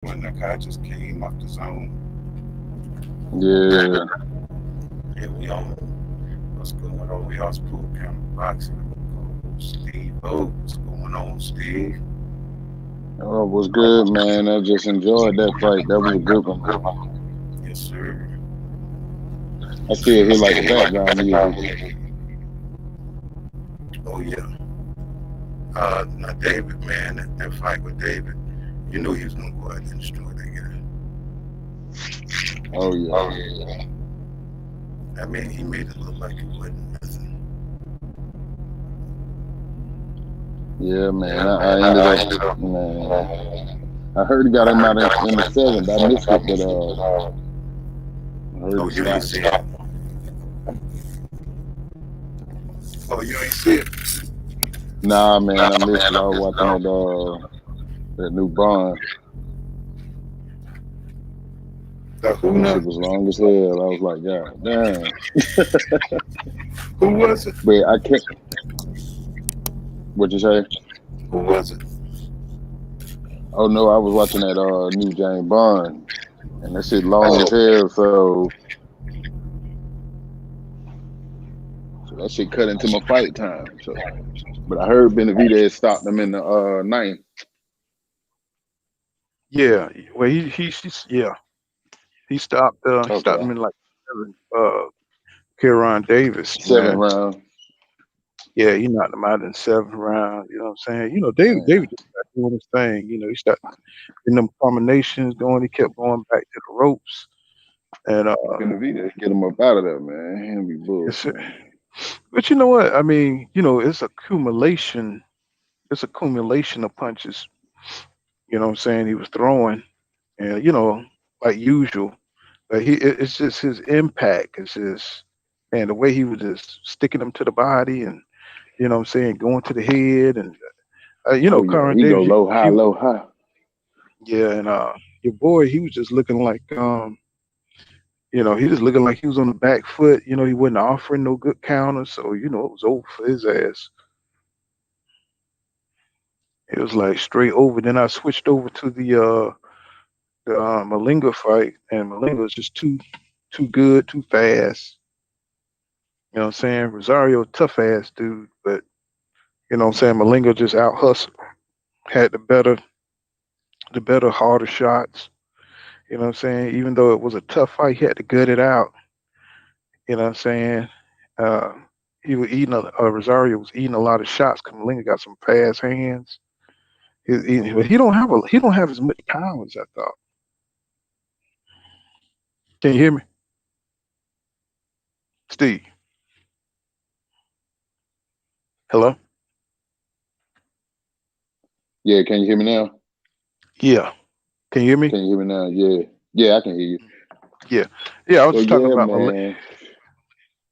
when that guy just came off the zone. Yeah. Yeah, we all what's going on? We all spoke kind of boxing. Steve O, what's going on, Steve? Oh, it was good, man. I just enjoyed that fight. That was a good one. Yes, sir. I still hear like the background music. Oh yeah. Now David, man, that fight with David, you know he was gonna go out and destroy that Oh yeah. guy. I mean, he made it look like it wasn't nothing. Yeah, man. I ended up, man. I heard he got him out in the seventh. I missed it, but I heard Oh, he you ain't stopped see him. it. Oh, you ain't see it. Nah, man, I missed it. I was watching that new Bond. Who That now? shit was long as hell. I was like, God damn. Who was it? But I can't. What you say? Who was it? Oh no, I was watching that new James Bond, and that shit long as hell. So that shit cut into my fight time. So, but I heard Benavidez stopped him in the ninth. Yeah, well, yeah, he stopped Okay, him in like seven. Kyron Davis, seventh man. round. Yeah, he knocked him out in the seventh round. You know what I'm saying? Man, David just started doing his thing. He started in them combinations going. He kept going back to the ropes, and Benavidez get him up out of there, man. He don't be it's, bullshitting. but you know what? I mean, it's accumulation. It's accumulation of punches. You know what I'm saying? He was throwing, and like usual. But it's just his impact. It's just, and the way he was just sticking them to the body, and what I'm saying, going to the head, and Oh yeah, Kyron he go Davis, low high, low high. yeah, and your boy, he was just looking like, he just looking like he was on the back foot. He wasn't offering no good counters, so it was over for his ass. It was like straight over. Then I switched over to the Malinga fight, and Malinga was just too good, too fast. You know what I'm saying? Rosario, tough ass dude, but what I'm saying, Malinga just out hustled, had the better, harder shots. You know what I'm saying? Even though it was a tough fight, he had to gut it out. You know what I'm saying? Uh, he was eating Rosario was eating a lot of shots. Malinga got some fast hands. But he don't have as much power as I thought. Can you hear me, Steve? Hello? Yeah, can you hear me now? Yeah. Can you hear me? Can you hear me now? Yeah, yeah, I can hear you. Yeah. Yeah. I was So just talking yeah, about man.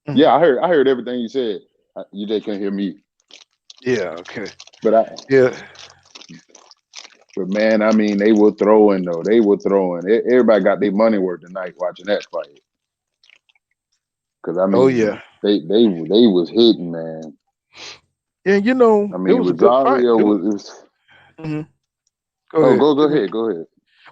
Mhm. Yeah, I heard everything you said. You just can't hear me. Yeah. Okay. But I, Yeah. but man, I mean, they were throwing though. They were throwing. Everybody got their money worth tonight watching that fight. Cause I Oh mean, yeah. they was hitting, man. And I it mean, was a good fight. Rosario was. Mhm. Go Oh, ahead. go ahead, go ahead.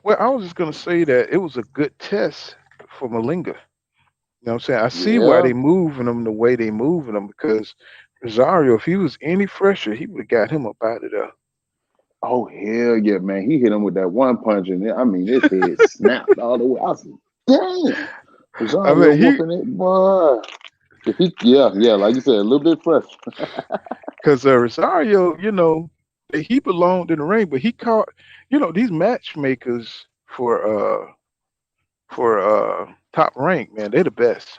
Well, I was just gonna say that it was a good test for Malinga. You know what I'm saying? I see why Yeah. they moving him the way they moving him because Rosario, if he was any fresher, he would have got him up out of there. Oh hell yeah, man. He hit him with that one punch, and I mean, his head snapped all the way. I said, "Damn, I Rosario mean, whooping it, boy." If he, yeah, yeah, like you said, a little bit fresh. because Rosario, he belonged in the ring, but he caught, these matchmakers for top rank, man, they're the best.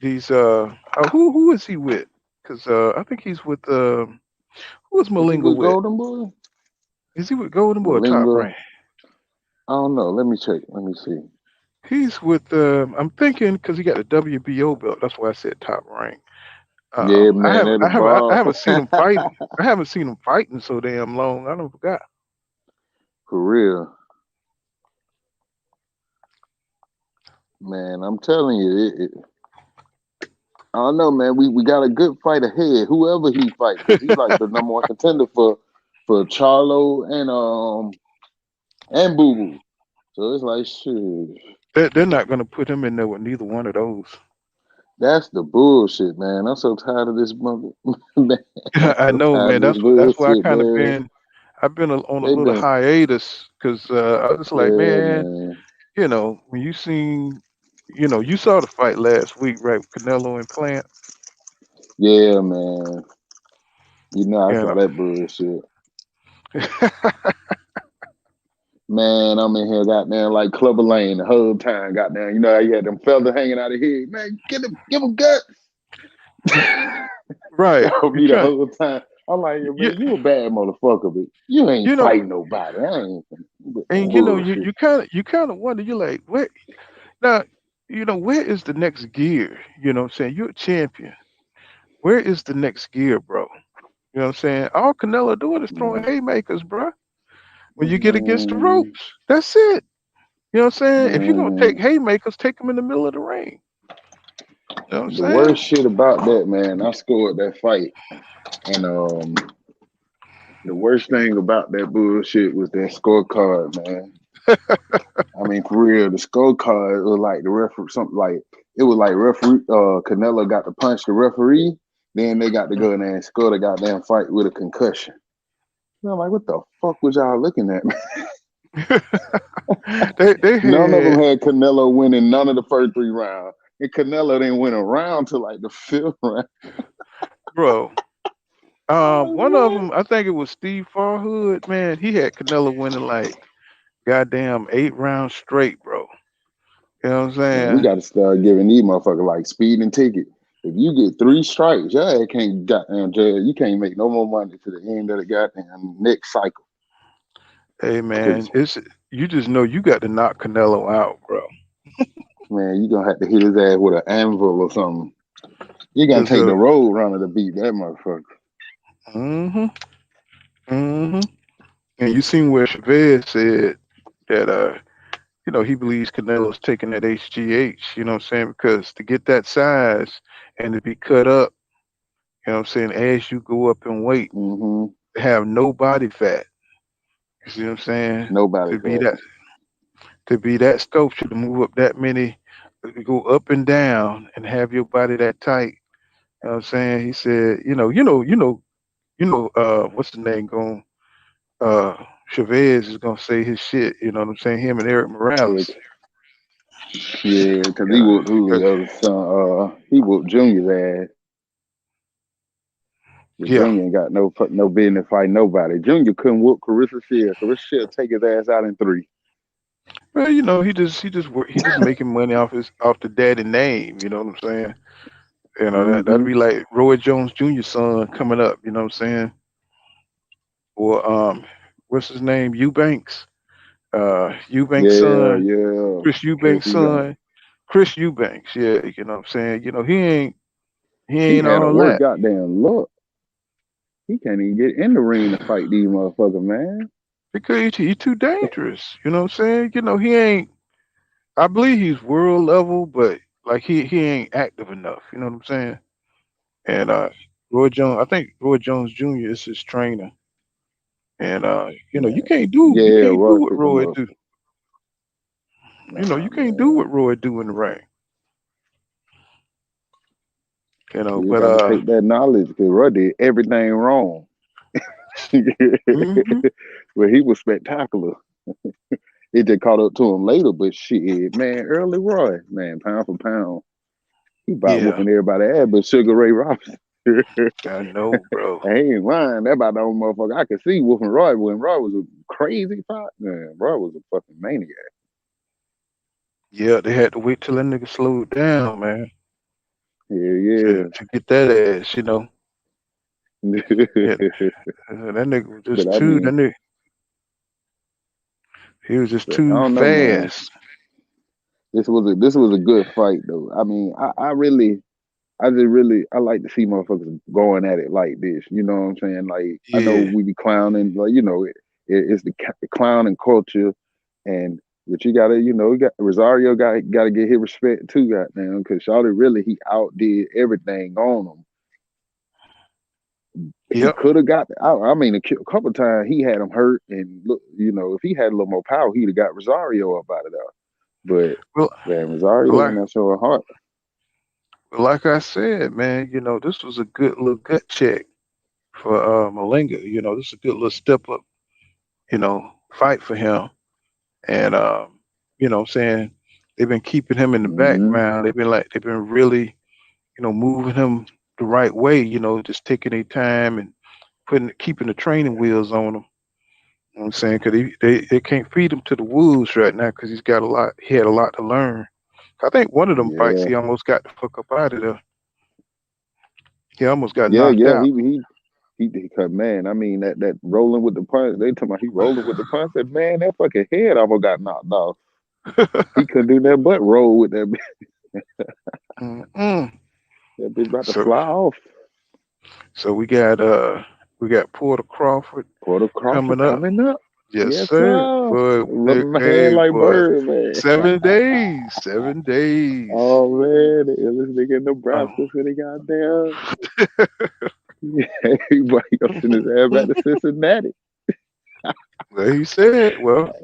These who is he with? Because I think he's with who is Was he Malinga with with? Golden Boy? Is he with Golden Boy or Top Malinga? Rank? I don't know. Let me check. Let me see. He's with I'm thinking because he got the WBO belt. That's why I said Top Rank. Yeah, I man, haven't at the I haven't I bar. haven't seen him fighting. I haven't seen him fighting so damn long. I don't forgot. For real, man. I'm telling you, I don't know, man. We got a good fight ahead. Whoever he fight, because he like the number one contender for Charlo and Boo Boo. So it's like shit. They're not gonna put him in there with neither one of those. That's the bullshit, man. I'm so tired of this mother. Man, I'm I so know, tired man. of this That's why I bullshit, kind of man. been. I've been on a They little been, hiatus because I was like, yeah, man, man. when you seen, you saw the fight last week, right? With Canelo and Plant. Yeah, man. You know, I You saw know. that bullshit. Man, I'm in here, goddamn, like Clubber Lane the whole time, goddamn. You know, how you had them feathers hanging out of here. Man, give him guts. Right. That would You be the try. whole time. I'm like, You, man, you a bad motherfucker, but you ain't you know, fighting nobody. I ain't with the and bullshit. you kind of wonder. You're like, where now? Where is the next gear? You know what I'm saying? You're a champion. Where is the next gear, bro? You know what I'm saying? All Canelo doing is throwing Man, haymakers, bro. When you get against the man, ropes, that's it. You know what I'm saying? If you're gonna take man. haymakers, take them in the middle of the ring. You know what I'm The saying? worst shit about that, man, I scored that fight. And the worst thing about that bullshit was that scorecard, man. I mean, for real, the scorecard was like the referee, something like it was like referee. Canelo got to punch the referee, then they got to go in there and score the goddamn fight with a concussion. And I'm like, what the fuck was y'all looking at? they None of them had, had Canelo winning none of the first 3 rounds, and Canelo didn't win a round till like the 5th round. bro. One of Oh, them, I think it was Steve Farhood. Man, he had Canelo winning like goddamn 8 rounds straight, bro. You know what I'm man, we saying? got to start giving these motherfuckers like speeding ticket. If you get 3 strikes, your ass can't goddamn judge. You can't make no more money to the end of the goddamn next cycle. Hey man, Cause it's you just know you got to knock Canelo out, bro. man, you gonna have to hit his ass with an anvil or something. You gonna Cause take the road runner to beat that motherfucker. mm-hmm, mm-hmm. And you seen where Chavez said that he believes Canelo's taking that HGH, you know what I'm saying? Because to get that size and to be cut up, you know what I'm saying, as you go up in weight, Mm-hmm. have no body fat. You see what I'm saying? Nobody To be fat. that to be that sculpture, to move up that many, to go up and down and have your body that tight. You know what I'm saying? He said, what's the name going? Uh, Chavez is gonna say his shit. You know what I'm saying? Him and Eric Yeah, Morales. yeah, because You he know, whooped Julio's son. He whooped Junior's ass. But yeah. Junior ain't got no business fighting nobody. Junior couldn't whoop Carissa Shield. Carissa Shield take his ass out in 3. Well, he just making money off the daddy name. You know what I'm saying? That'd Mm-hmm. be like Roy Jones Jr. son coming up. You know what I'm saying? Or what's his name? Eubanks. Eubanks Yeah, son, yeah. Chris Chris Eubanks Eubank. son, Chris Eubanks. Yeah, you know what I'm saying. He He ain't had a all worse that goddamn look. He can't even get in the ring to fight these motherfuckers, man. because he too dangerous. You know what I'm saying? He ain't. I believe he's world level, but like he ain't active enough. You know what I'm saying? And Roy Jones, I think Roy Jones Jr. is his trainer. And you Man. can't do Yeah, Roy what picked him Roy up. do. You Nah, can't do man. what Roy do in the ring. You But got to take that knowledge because Roy did everything wrong. hmm But he was spectacular. It just caught up to him later, but shit, man, early Roy, man, pound for pound, he about yeah, whooping everybody ass, but Sugar Ray Robinson. I know, bro. I ain't lying. That about the only motherfucker I could see whooping Roy when Roy was a crazy fight. Man, Roy was a fucking maniac. Yeah, they had to wait till that nigga slowed down, man, to Yeah, to get that ass. yeah. Yeah, that nigga was But just I too. That mean, nigga, he was just but I too don't know, man. fast. This was a good fight though. I mean, I like to see motherfuckers going at it like this. You know what I'm saying? Like I know Yeah, we be clowning, like it's the clowning culture, and but you gotta, you got Rosario gotta get his respect too, goddamn, because Charlotte really he outdid everything on him. He Yep. could have got. I mean, a couple of times he had him hurt, and look, if he had a little more power, he'd have got Rosario up out of there. But Well, man, Rosario like wasn't that showing heart. like I said, man, this was a good little gut check for Malinga. This is a good little step up, fight for him. And what I'm saying, they've been keeping him in the Mm-hmm. background. They've been really, moving him the right way, just taking their time and keeping the training wheels on him. You know what I'm saying? Because they can't feed him to the wolves right now because he had a lot to learn. I think one of them fights Yeah, he almost got the fuck up out of there. He almost got yeah, knocked yeah. out. Cause man, I mean that rolling with the punch. They talking about he rolling with the punch. Said man, that fucking head almost got knocked off. He couldn't do that but roll with that. Mm-mm. That bitch about to So fly off. so we got Porter Crawford Porter Crawford coming up. coming up. Yes, Yes, sir. sir. Boy, Rubber my hand hey, like boy. bird, man. 7 days. 7 days. Oh man, the illest nigga in Oh. Nebraska finna goddamn. Everybody gonna send his ass back to Cincinnati. Well, he said,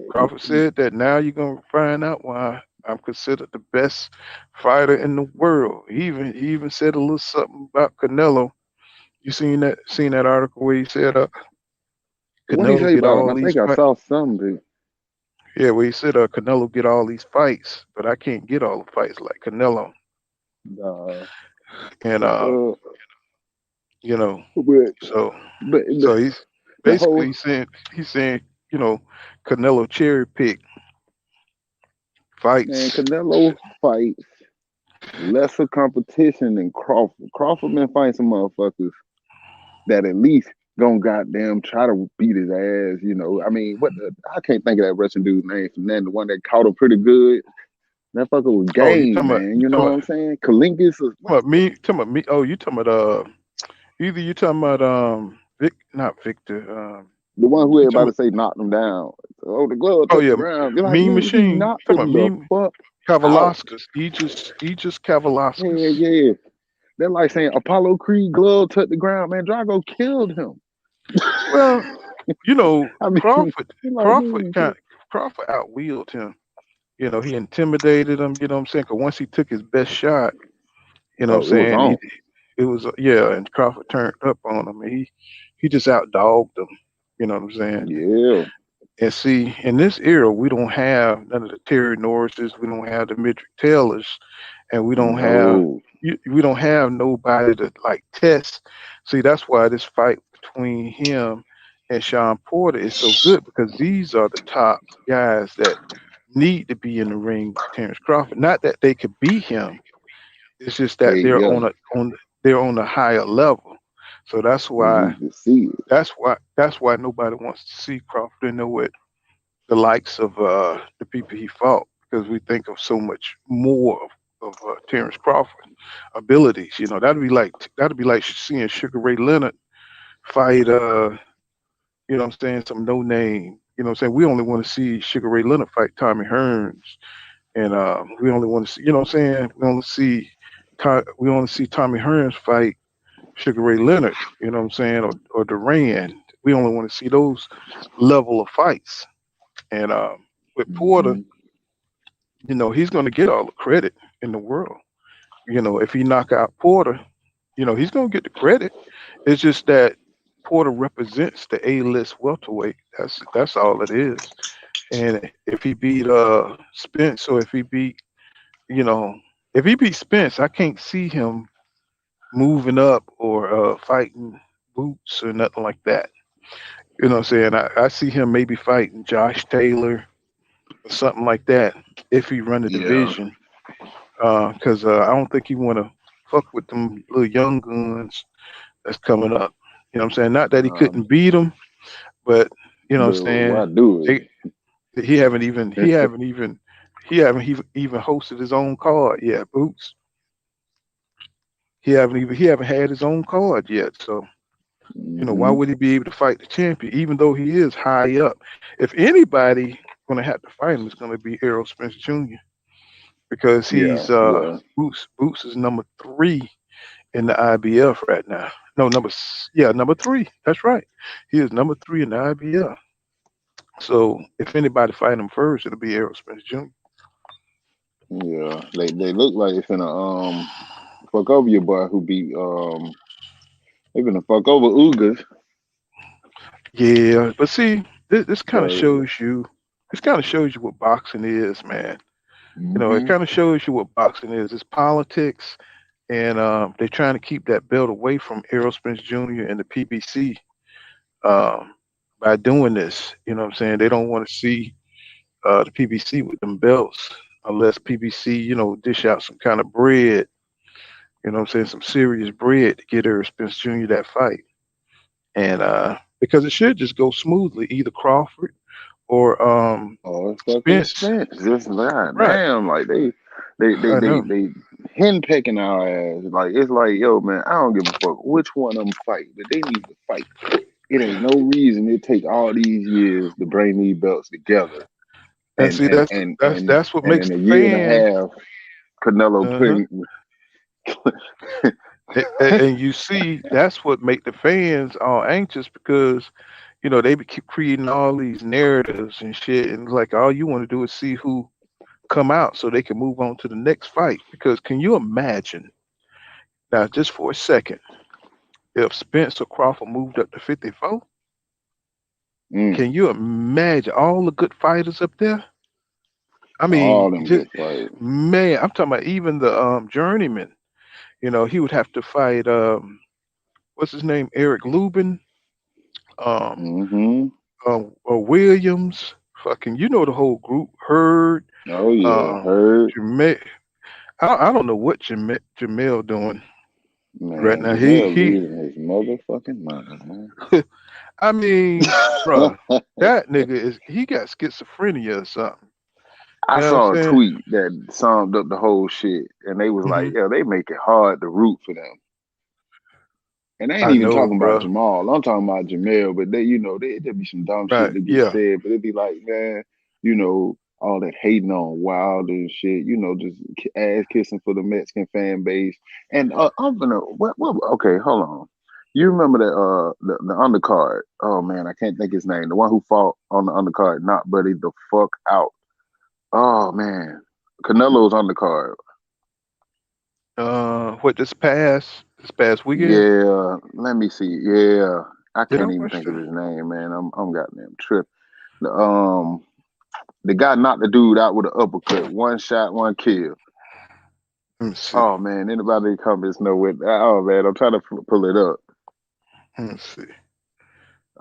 Crawford said that now you're going to find out why I'm considered the best fighter in the world. He even said a little something about Canelo. You seen that article where he said What he Canelo say get about him? all I these think I fights. saw something. Yeah, where he said Canelo get all these fights, but I can't get all the fights like Canelo. Uh, And uh, you know, but so but so he's the basically whole he's saying, Canelo cherry pick man fights. Canelo fights lesser competition than Crawford. Crawford been fighting some motherfuckers that at least gonna goddamn try to beat his ass. I mean, I can't think of that Russian dude's name from then. The one that caught him pretty good. That fucker was Oh, you game, talking about man. You know what I'm saying? Kalinkas or talking about me? Talking about me? Oh, you talking about either you talking about not Victor. the one who You talking everybody about, say knocked him down. Oh, the glove oh touched the yeah, ground. You're like, Mean nigga, he Machine. knocked You talking him about the Mean fuck out. Kavalauskas. Aegis Yeah, Kavalauskas. yeah. They're like saying Apollo Creed glove touched the ground, man. Drago killed him. Well, I mean, like, Crawford dude, Crawford outwheeled him. He intimidated him. You know what I'm saying? Because once he took his best shot, what I'm oh, it was saying, on. it was yeah, and Crawford turned up on him. And he just outdogged him. You know what I'm saying? Yeah. And see, in this era, we don't have none of the Terry Norrises, we don't have the Midrick Taylors, and No. we don't have nobody to like test. See, that's why this fight between him and Sean Porter is so good because these are the top guys that need to be in the ring with Terrence Crawford. Not that they could beat him, it's just that they're Yeah. they're on a higher level. So They need to see it. that's why nobody wants to see Crawford and know what the likes of the people he fought because we think of so much more of Terrence Crawford abilities. That'd be like seeing Sugar Ray Leonard fight. What I'm saying, some no name. You know what I'm saying. We only want to see Sugar Ray Leonard fight Tommy Hearns, and we only want to see. You know what I'm saying. We only see Tommy Hearns fight Sugar Ray Leonard. You know what I'm saying, or Duran. We only want to see those level of fights. And with Porter, Mm-hmm. he's going to get all the credit in the world. If he knock out Porter, he's going to get the credit. It's just that Porter represents the A-list welterweight. That's all it is. And if he beat Spence, or you know, if he beat Spence, I can't see him moving up or fighting Boots or nothing like that. You know what I'm saying? I see him maybe fighting Josh Taylor or something like that if he run the Yeah. division. Because I don't think he want to fuck with them little young guns that's coming up. You know what I'm saying? Not that he Um, couldn't beat them, but you know what but I'm why saying? do They, he haven't even hosted his own card yet. Boots. He haven't had his own card yet. So why Mm-hmm. would he be able to fight the champion, even though he is high up? If anybody going to have to fight him, it's going to be Errol Spence Jr. because Yeah. he's Yeah. Boots is number 3 in the IBF right now. No, number 3. That's right. He is number 3 in the IBF. So if anybody fight him first, it'll be Errol Spence Jr. Yeah, they look like it's gonna fuck over your boy who beat they gonna fuck over Ugas. Yeah, but see, this kind of Cause shows you. This kind of shows you what boxing is, man. It hmm kind of shows you what boxing is. It's politics, and they're trying to keep that belt away from Errol Spence Jr. and the PBC by doing this. You know what I'm saying? They don't want to see the PBC with them belts unless PBC, dish out some kind of bread. You know what I'm saying? Some serious bread to get Errol Spence Jr. that fight, and because it should just go smoothly, either Crawford or oh, it's fucking Spence. Spence. Just god Right. damn, like they they I they know. they henpecking our ass. Like it's like, yo, man, I don't give a fuck which one of them fight, but they need to fight. It ain't no reason it take all these years to bring these belts together. And And see, and that's and that's and that's what and makes in a the year and a fans. half, Canelo Uh-huh. putting And you see, that's what make the fans all anxious because they keep creating all these narratives and shit, and like all you want to do is see who come out so they can move on to the next fight. Because can you imagine now, just for a second, if Spencer Crawford moved up to 54? mm, Can you imagine all the good fighters up there? I all mean, them just good fights. man, I'm talking about even the journeyman. He would have to fight what's his name, Eric Lubin, um, Hmm. Williams, fucking, the whole group. Hurd, Oh yeah, um, heard. Jamel. I don't know what Jamel doing right Man, now. He Jamel he. losing his motherfucking mind, man. I mean, bruh, that nigga he got schizophrenia or something. I You know what I'm saw a saying? tweet that summed up the whole shit, and they was like, Hmm. "Yeah, they make it hard to root for them." And I ain't I even know, talking about bruh. Jamal. I'm talking about Jamel. But there be some dumb shit Right? that get Yeah. said. But it be like, man, all that hating on Wilder and shit. Just ass kissing for the Mexican fan base. And I'm gonna what? Okay, hold on. You remember that the undercard? Oh man, I can't think his name. The one who fought on the undercard, not Buddy the fuck out. Oh man, Canelo's undercard. What this past weekend? Yeah, let me see. Yeah, I Did I can't even watch think of that? his name, man. I'm goddamn trip. The the guy knocked the dude out with an uppercut, one shot, one kill. Let me see. Oh man, anybody in the comments know what? Oh man, I'm trying to pull it up. Let me see.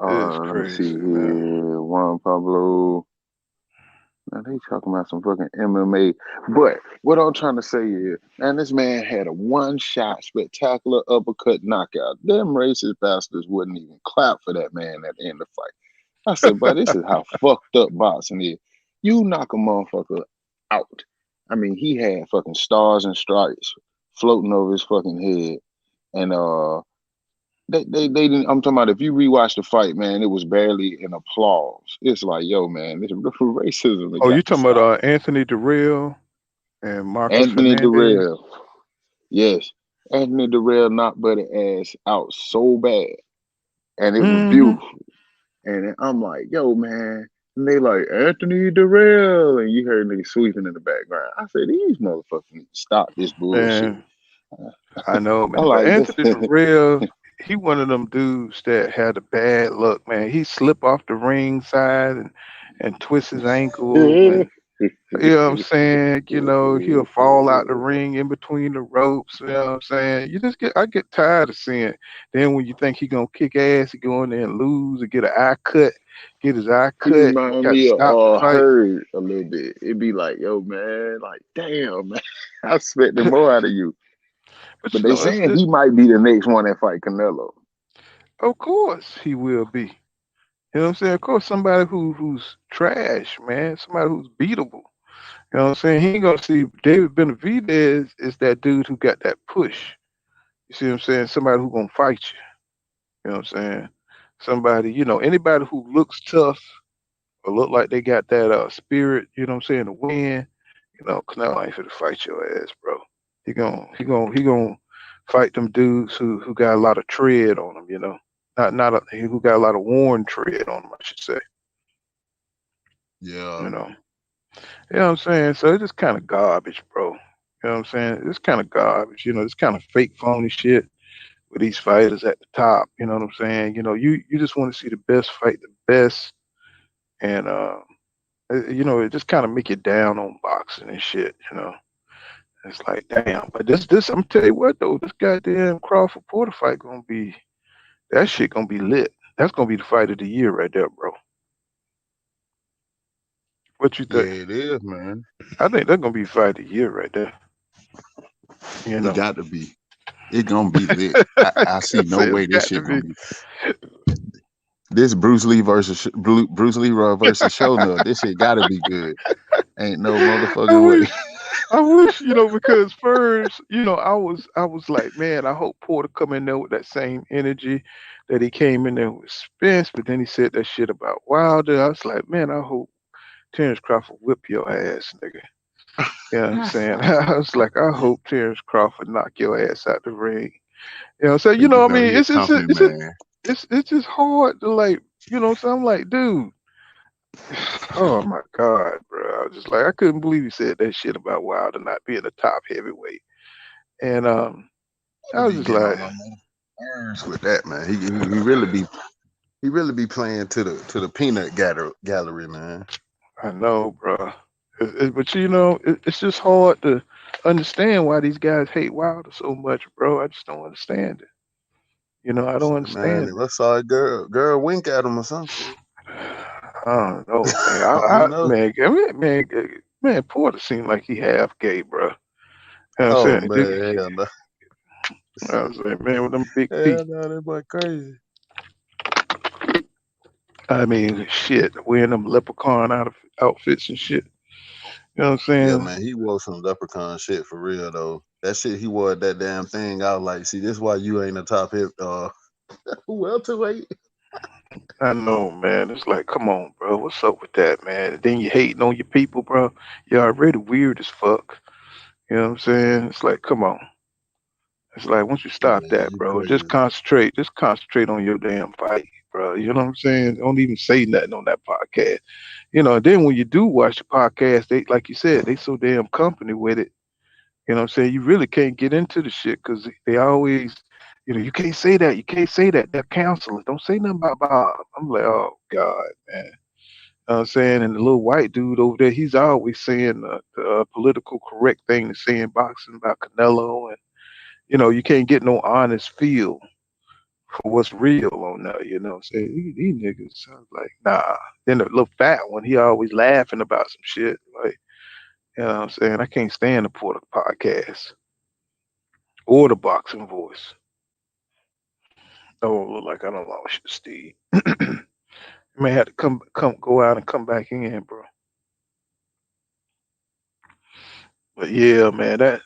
It's Let me see crazy, man. here. Juan Pablo. Now they talking about some fucking MMA. But what I'm trying to say is, man, this man had a one-shot spectacular uppercut knockout. Them racist bastards wouldn't even clap for that man at the end of the fight. I said, but this is how fucked up boxing is. You knock a motherfucker out. I mean, he had fucking stars and stripes floating over his fucking head. And they didn't. I'm talking about if you rewatch the fight, man, it was barely an applause. It's like, yo, man, this racism has Oh, you got to talking about stop. Anthony Durrell and Marcus Anthony Fernandez? Durrell, yes, Anthony Durrell knocked Buddy ass out so bad, and it was Mm-hmm. beautiful. And I'm like, yo, man. And they like Anthony Durrell, and you heard niggas sweeping in the background. I said, these motherfuckers need to stop this bullshit. Man, I know, I man. But like this. Anthony Durrell, he one of them dudes that had a bad luck, man. He slip off the ring side and twist his ankle and what I'm saying? He'll fall out the ring in between the ropes. What I'm saying? I get tired of seeing. Then when you think he gonna kick ass, he go in there and lose and get an eye cut, get his eye He cut, remind got to me of stop the fight. Hurd a little bit. It'd be like, yo, man, like, damn, man, I expected more out of you. But But they it's, saying he might be the next one that fight Canelo. of course he will be. You know what I'm saying? Of course, somebody who's trash, man. Somebody who's beatable. You know what I'm saying? He ain't gonna see David Benavidez is that dude who got that push. You see what I'm saying? Somebody who gonna fight you. You know what I'm saying? Somebody, anybody who looks tough or look like they got that spirit, you know what I'm saying, to win, Canelo ain't finna fight your ass, bro. He gon' fight them dudes who got a lot of tread on them, you know. Who got a lot of worn tread on them, I should say. Yeah. You know. You know what I'm saying? So it's just kind of garbage, bro. You know what I'm saying? It's kind of garbage. You know, it's kind of fake phony shit with these fighters at the top. You know what I'm saying? You know, you just want to see the best fight the best, and you know, it just kind of make you down on boxing and shit. You know, it's like damn. But this I'm tell you what though, this goddamn Crawford Porter fight gonna be that shit gonna be lit. That's gonna be the fight of the year right there, bro. What you Yeah, think? it is, man. I think that's gonna be fight of the year right there. You It know, got to be. It gonna be lit. I see I no say it's way this got to shit gonna be. be. This Bruce Lee versus Bruce Leroy versus Shogun. This shit got to be good. Ain't no I motherfucking way. wish, I wish, you know, because first, you know, I was like, man, I hope Porter come in there with that same energy that he came in there with Spence, but then he said that shit about Wilder. I was like, man, I hope Terrence Crawford whip your ass, nigga. You know what I'm saying? I was like, I hope Terrence Crawford knock your ass out the ring. You know, so you know, You what I know mean, he a company man. it's just hard to like, you know, so I'm like, dude. Oh my God, bro. I was just like, I couldn't believe he said that shit about Wilder not being a top heavyweight. And I To was be just getting on like, my nerves with that, man. He really be playing to the peanut gallery, man. I know, bro. But you know, it's just hard to understand why these guys hate Wilder so much, bro. I just don't understand it. You know, I don't Shit, man. understand If it. I saw a girl wink at him or some shit, I don't know, man. I don't know. Man, Porter seemed like he half gay, bro. You know what I'm Oh saying? man, hell no. I was like, man, with them big teeth. Hell no, that boy crazy. I mean, shit, wearing them leprechaun outfits and shit. You know what I'm Yeah, saying? man, he wore some leprechaun shit for real though. That shit he wore that damn thing. I was like, see, this why you ain't a top hit welterweight. I know, man. It's like, come on, bro. What's up with that, man? And then you hating on your people, bro. You're already weird as fuck. You know what I'm saying? It's like, come on. It's like, once you stop Man, that, you bro, crazy. just concentrate on your damn fight, bro. You know what I'm saying? Don't even say nothing on that podcast. You know, and then when you do watch the podcast, they, like you said, they so damn company with it. You know what I'm saying? You really can't get into the shit because they always, you know, you can't say that. You can't say that. They're counselors. Don't say nothing about Bob. I'm like, oh, God, man. You know what I'm saying? And the little white dude over there, he's always saying the political correct thing to say in boxing about Canelo. And, you know, you can't get no honest feel for what's real on that. You know what I'm saying? These niggas, I was like, nah. Then the little fat one, he always laughing about some shit. Like, you know what I'm saying? I can't stand the Porter podcast or the boxing voice. Oh, look like I don't lost you, Steve. You may have to come go out and come back in, bro. But yeah, man, that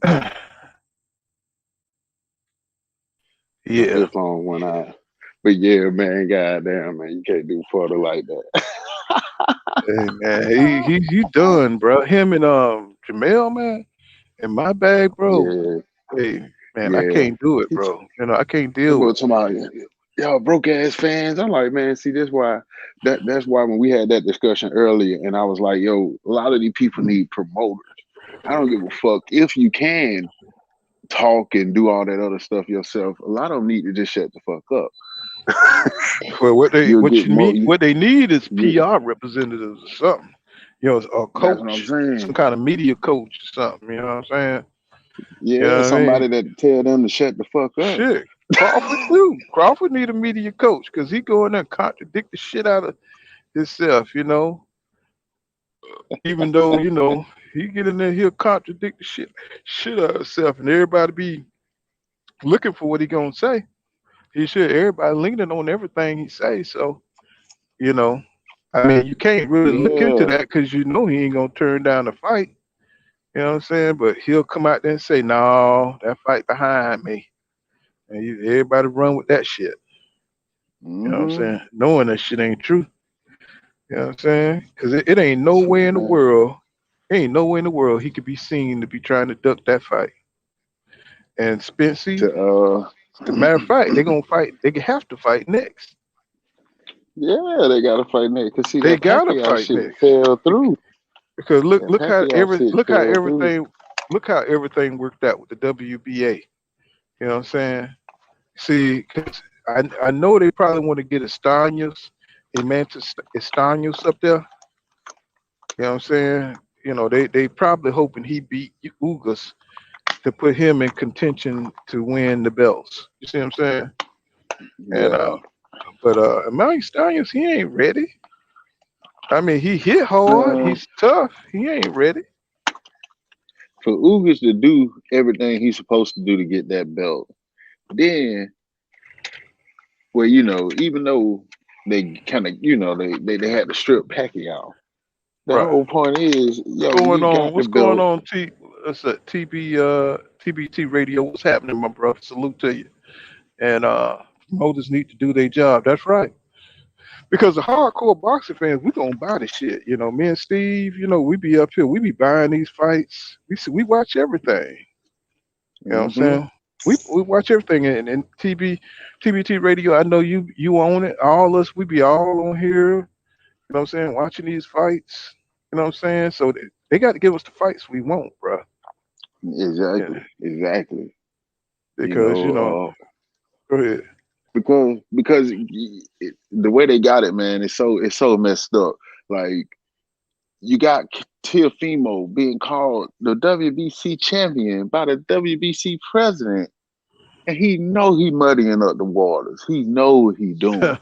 Now yeah. his phone went out. But yeah, man, goddamn, man, you can't do Porter like that. Hey man, he done, bro. Him and Jamel, man, in my bag, bro. Yeah, Hey man, I yeah. can't do it, He bro. You know, I can't They deal were with talking about y'all broke ass fans. I'm like, man, see, that's why when we had that discussion earlier, and I was like, yo, a lot of these people need promoters. I don't give a fuck if you can talk and do all that other stuff yourself. A lot of them need to just shut the fuck up. well, You'll what get you mean more. what they need is You, PR representatives or something. You know, a that's what I'm coach, some saying. kind of media coach or something. You know what I'm saying? You Yeah, know what I somebody mean? that tell them to shut the fuck up. Shit. Crawford too. Crawford need a media coach because he go in there and contradict the shit out of himself, you know. Even though, you know, he get in there, he'll contradict the shit out of himself and everybody be looking for what he gonna say. He should everybody leaning on everything he say. So, you know, I mean you can't really look into Yeah. that because you know he ain't gonna turn down the fight. You know what I'm saying? But he'll come out there and say, no, that fight behind me. And everybody run with that shit. You know what I'm Mm-hmm. saying? Knowing that shit ain't true. You know what I'm saying? Because it ain't nowhere in the Man. world, ain't nowhere in the world he could be seen to be trying to duck that fight. and Spency. To As a matter of fact, they're gonna fight. They have to fight next. yeah, they gotta fight next. Cause see They that gotta Pacquiao fight shit next fell through. because That Pacquiao shit look how fell through. everything worked out with the WBA. You know what I'm saying? See, 'cause I know they probably want to get Estaños, Emantis Estaños up there. You know what I'm saying? You know, they probably hoping he beat Ugas to put him in contention to win the belts. You see what I'm saying? And Yeah. but Emmanuel Estaños, he ain't ready. I mean, he hit hard. Man, He's tough. He ain't ready. for Ugas to do everything he's supposed to do to get that belt, then well, even though they kind of, they had to strip Pacquiao. The Right. whole point is, What's yo, going you on? got the What's going belt. on? What's that? TBT radio. What's happening, my brother? Salute to you. And promoters need to do their job. That's right. Because the hardcore boxing fans, we gonna buy the shit. You know, me and Steve, we be up here, we be buying these fights. We watch everything. You know what I'm Hmm. saying? We watch everything and TBT radio. I know you own it. All us, we be all on here. You know what I'm saying? Watching these fights. You know what I'm saying? So they got to give us the fights we want, bro. Yeah, Exactly. You because know, go ahead. because the way they got it, man, it's so messed up. Like you got Teofimo being called the WBC champion by the WBC president, and he muddying up the waters. He know what he doing.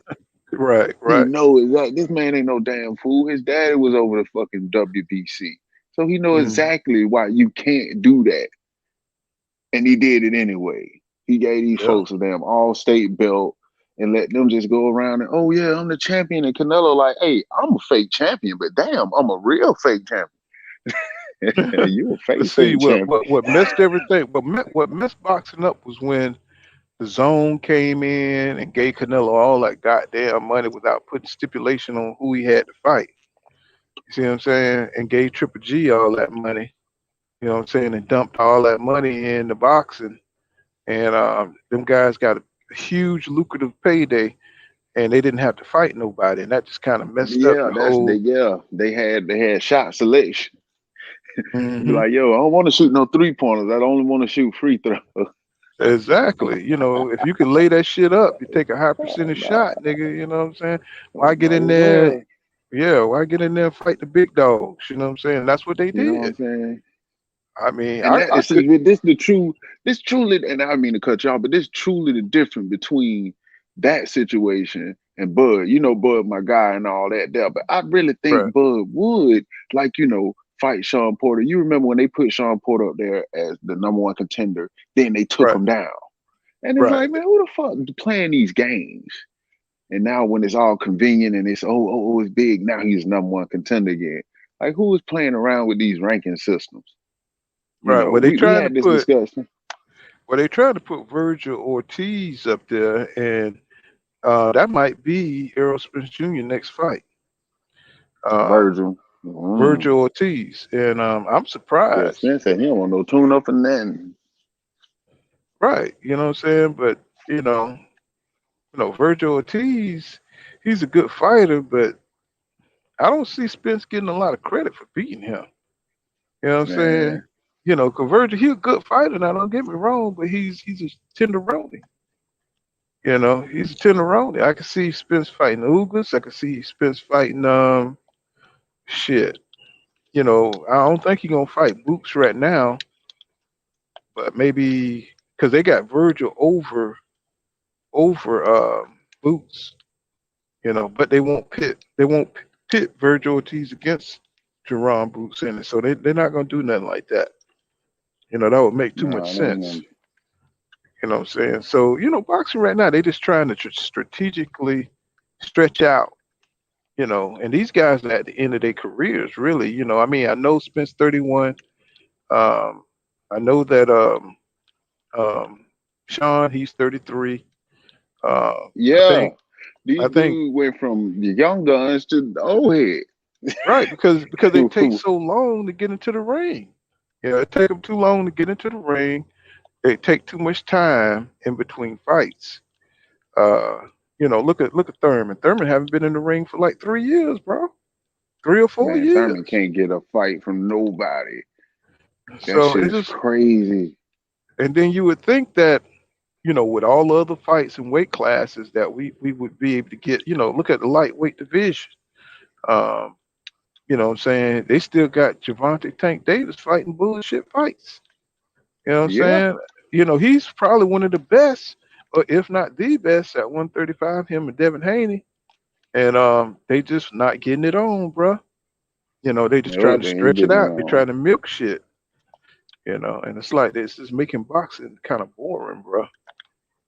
Right, He right. know exactly. This man ain't no damn fool. His daddy was over the fucking WBC, so he know Mm, exactly why you can't do that, and he did it anyway. He gave these yeah. folks a damn all-state belt and let them just go around and, oh yeah, I'm the champion. And Canelo like, hey, I'm a fake champion, but damn, I'm a real fake champion. You a But fake see, champion. what messed everything? What messed boxing up was when the zone came in and gave Canelo all that goddamn money without putting stipulation on who he had to fight. You see what I'm saying? And gave Triple G all that money. You know what I'm saying? And dumped all that money in the boxing. And them guys got a huge lucrative payday, and they didn't have to fight nobody. And that just kind of messed up Yeah, the whole. they had shot selection. Be Hmm. like, yo, I don't want to shoot no 3-pointers. I only want to shoot free throws. Exactly. If you can lay that shit up, you take a high percentage Nah, shot, nigga. You know what I'm saying? Why get might in as there? well. Yeah, why get in there and fight the big dogs? You know what I'm saying? That's what they You know what I'm did. saying? I mean, And I could. this truly, and I don't mean to cut y'all, but this truly the difference between that situation and Bud. You know, Bud, my guy, and all that there. But I really Right, think Bud would, like, fight Sean Porter. You remember when they put Sean Porter up there as the #1 contender, then they took right, him down. And it's right, like, man, who the fuck playing these games? And now when it's all convenient and it's it's big, now he's #1 contender again. Like, who is playing around with these ranking systems? right. We had this discussion. They trying to put Virgil Ortiz up there, and that might be Errol Spence Jr. next fight. Virgil. Virgil Ortiz, and I'm Yeah, surprised. Spence said he don't want no tune up and nothing. Right, you know what I'm saying? But you know, Virgil Ortiz, he's a good fighter, but I don't see Spence getting a lot of credit for beating him. You know what I'm saying? Man, Cause Virgil, he's a good fighter. Now, don't get me wrong, but he's a tenderoni. He's a tenderoni. I can see Spence fighting Ugas. I can see Spence fighting shit. I don't think he's gonna fight Boots right now, but maybe because they got Virgil over Boots. But they won't pit Virgil Ortiz against Jerron Boots in it. So they're not gonna do nothing like that. That would make too much nah, they ain't sense. gonna. You know what I'm saying? So, boxing right now, they just trying to strategically stretch out, and these guys are at the end of their careers, really. I mean, I know Spence 31. Um, I know that um, Sean, he's 33. I Yeah, think, these I think, dudes went from the young guns to the old head. right, because they take so long to get into the ring. It take them too long to get into the ring. They take too much time in between fights. Look at Thurman. Thurman haven't been in the ring for like 3 years, bro. 3 or 4 Man, years. Thurman can't get a fight from nobody. That So shit it's is just, crazy. and then you would think that, with all the other fights and weight classes that we would be able to get, look at the lightweight division. You know what I'm saying? They still got Javante Tank Davis fighting bullshit fights. You know what I'm Yeah, saying? He's probably one of the best, or if not the best, at 135, him and Devin Haney. And they just not getting it on, bro. They just trying no, to they ain't stretch it getting it out. They on. trying to milk shit, and it's like this is making boxing kind of boring, bro.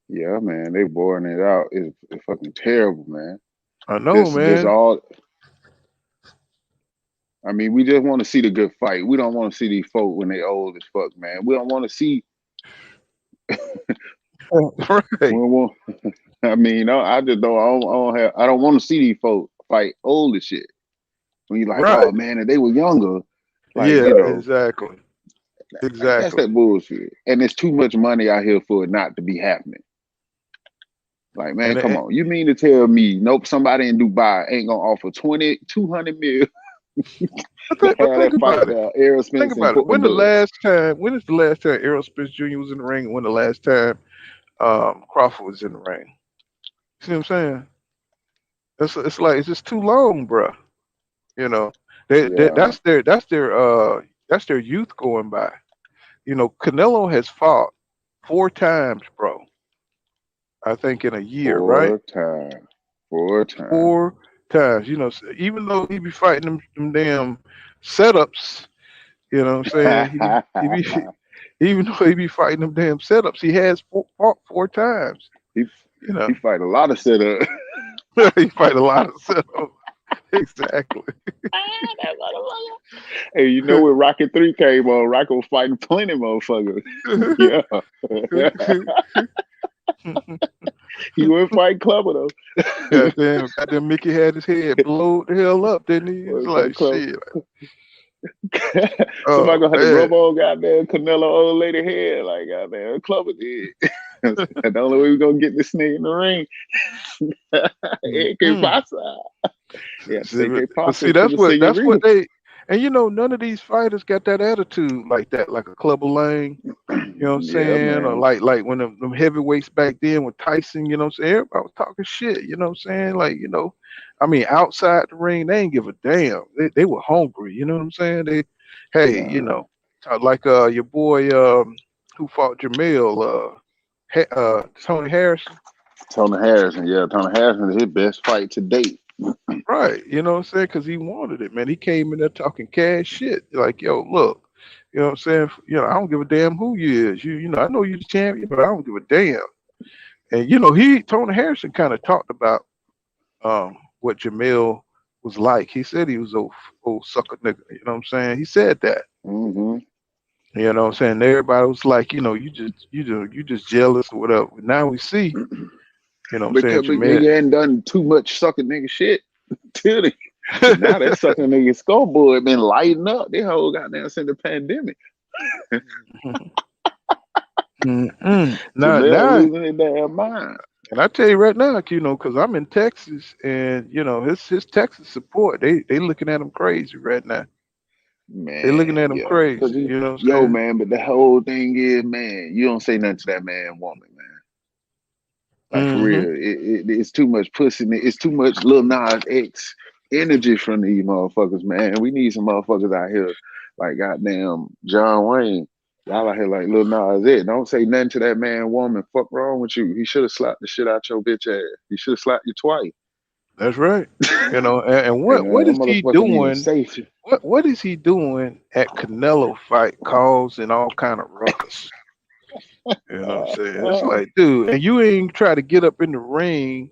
Yeah, man, they boring it out. It's fucking terrible, man. I know, Just man. all. I mean, we just want to see the good fight. We don't want to see these folk when they old as fuck, man. We don't want to see. We Right, don't want. I mean, I just don't. I don't want to see these folk fight old as shit. When you're like, right. oh man, if they were younger, like Yeah, you know, exactly, like that's exactly. that bullshit. And there's too much money out here for it not to be happening. Like, man, And come on. You mean to tell me, nope, somebody in Dubai ain't gonna offer 200 mil to but have think that fight about it. there, Errol Think Spence and about it. When When is the last time Errol Spence Jr. was in the ring? When the last time Crawford was in the ring? See what I'm saying? It's like it's just too long, bro. You know, Yeah, that's their youth going by. Canelo has fought 4 times, bro. I think in a year, right? 4 times. 4 times. 4 times. Even though he be fighting them damn setups, you know what I'm saying? He be even though he be fighting them damn setups, he has fought 4 times. he You know, he fight a lot of setup. he fight a lot of setups. Exactly. Hey, you know when Rocket 3 came on, Rocket was fighting plenty motherfuckers. Yeah. He wouldn't fight Clubber though. Goddamn Mickey had his head blowed the hell up, didn't he? It's Wouldn't fight like Clubber. shit. Somebody Oh gonna have to man. rub on goddamn Canelo old lady head like goddamn Clubber did. The only way we're gonna get this nigga in the ring. Que Mm-mm. pasa? Yeah, say que But pasa see, to the that's what senorita. they, and none of these fighters got that attitude like that, like a Clubber Lang, you know what I'm Yeah, saying? Or man. like when them heavyweights back then with Tyson, you know what I'm saying? Everybody was talking shit, you know what I'm saying? Like, I mean, outside the ring, they ain't give a damn. They were hungry, you know what I'm saying? Hey, Nah. like your boy who fought Jamel, Tony Harrison. Tony Harrison, yeah, Tony Harrison is his best fight to date. Right, you know what I'm saying? Because he wanted it, man. He came in there talking cash shit. Like, yo, look, you know what I'm saying? I don't give a damn who you is. I know you're the champion, but I don't give a damn. And Tony Harrison kind of talked about what Jamil was like. He said he was old sucker nigga. You know what I'm saying? He said that. Mm-hmm. You know what I'm saying? Everybody was like, you just jealous or whatever. But now we see, you know what I'm saying, Because Jamil. he hadn't done too much sucking nigga shit till he. But now that sucking nigga scoreboard been lighting up. They whole goddamn since the pandemic. Now, Jamel losing his damn mind. and I tell you right now, because I'm in Texas, and his Texas support, they looking at him crazy right now. They looking Man, at him yeah. Cause crazy. You know what I'm yo, saying? man, but the whole thing is, man, you don't say nothing to that man woman, man. Like for Mm-hmm. real. It's too much pussy. It's too much Lil Nas X energy from these motherfuckers, man. We need some motherfuckers out here like goddamn John Wayne. Y'all out here like Lil Nas X. Don't say nothing to that man woman. Fuck wrong with you? He should have slapped the shit out your bitch ass. He should have slapped you twice. That's right. And And what that is he motherfucker need a doing? safety. What is he doing at Canelo fight causing all kind of ruckus? You know what I'm saying? It's like, dude, and you ain't try to get up in the ring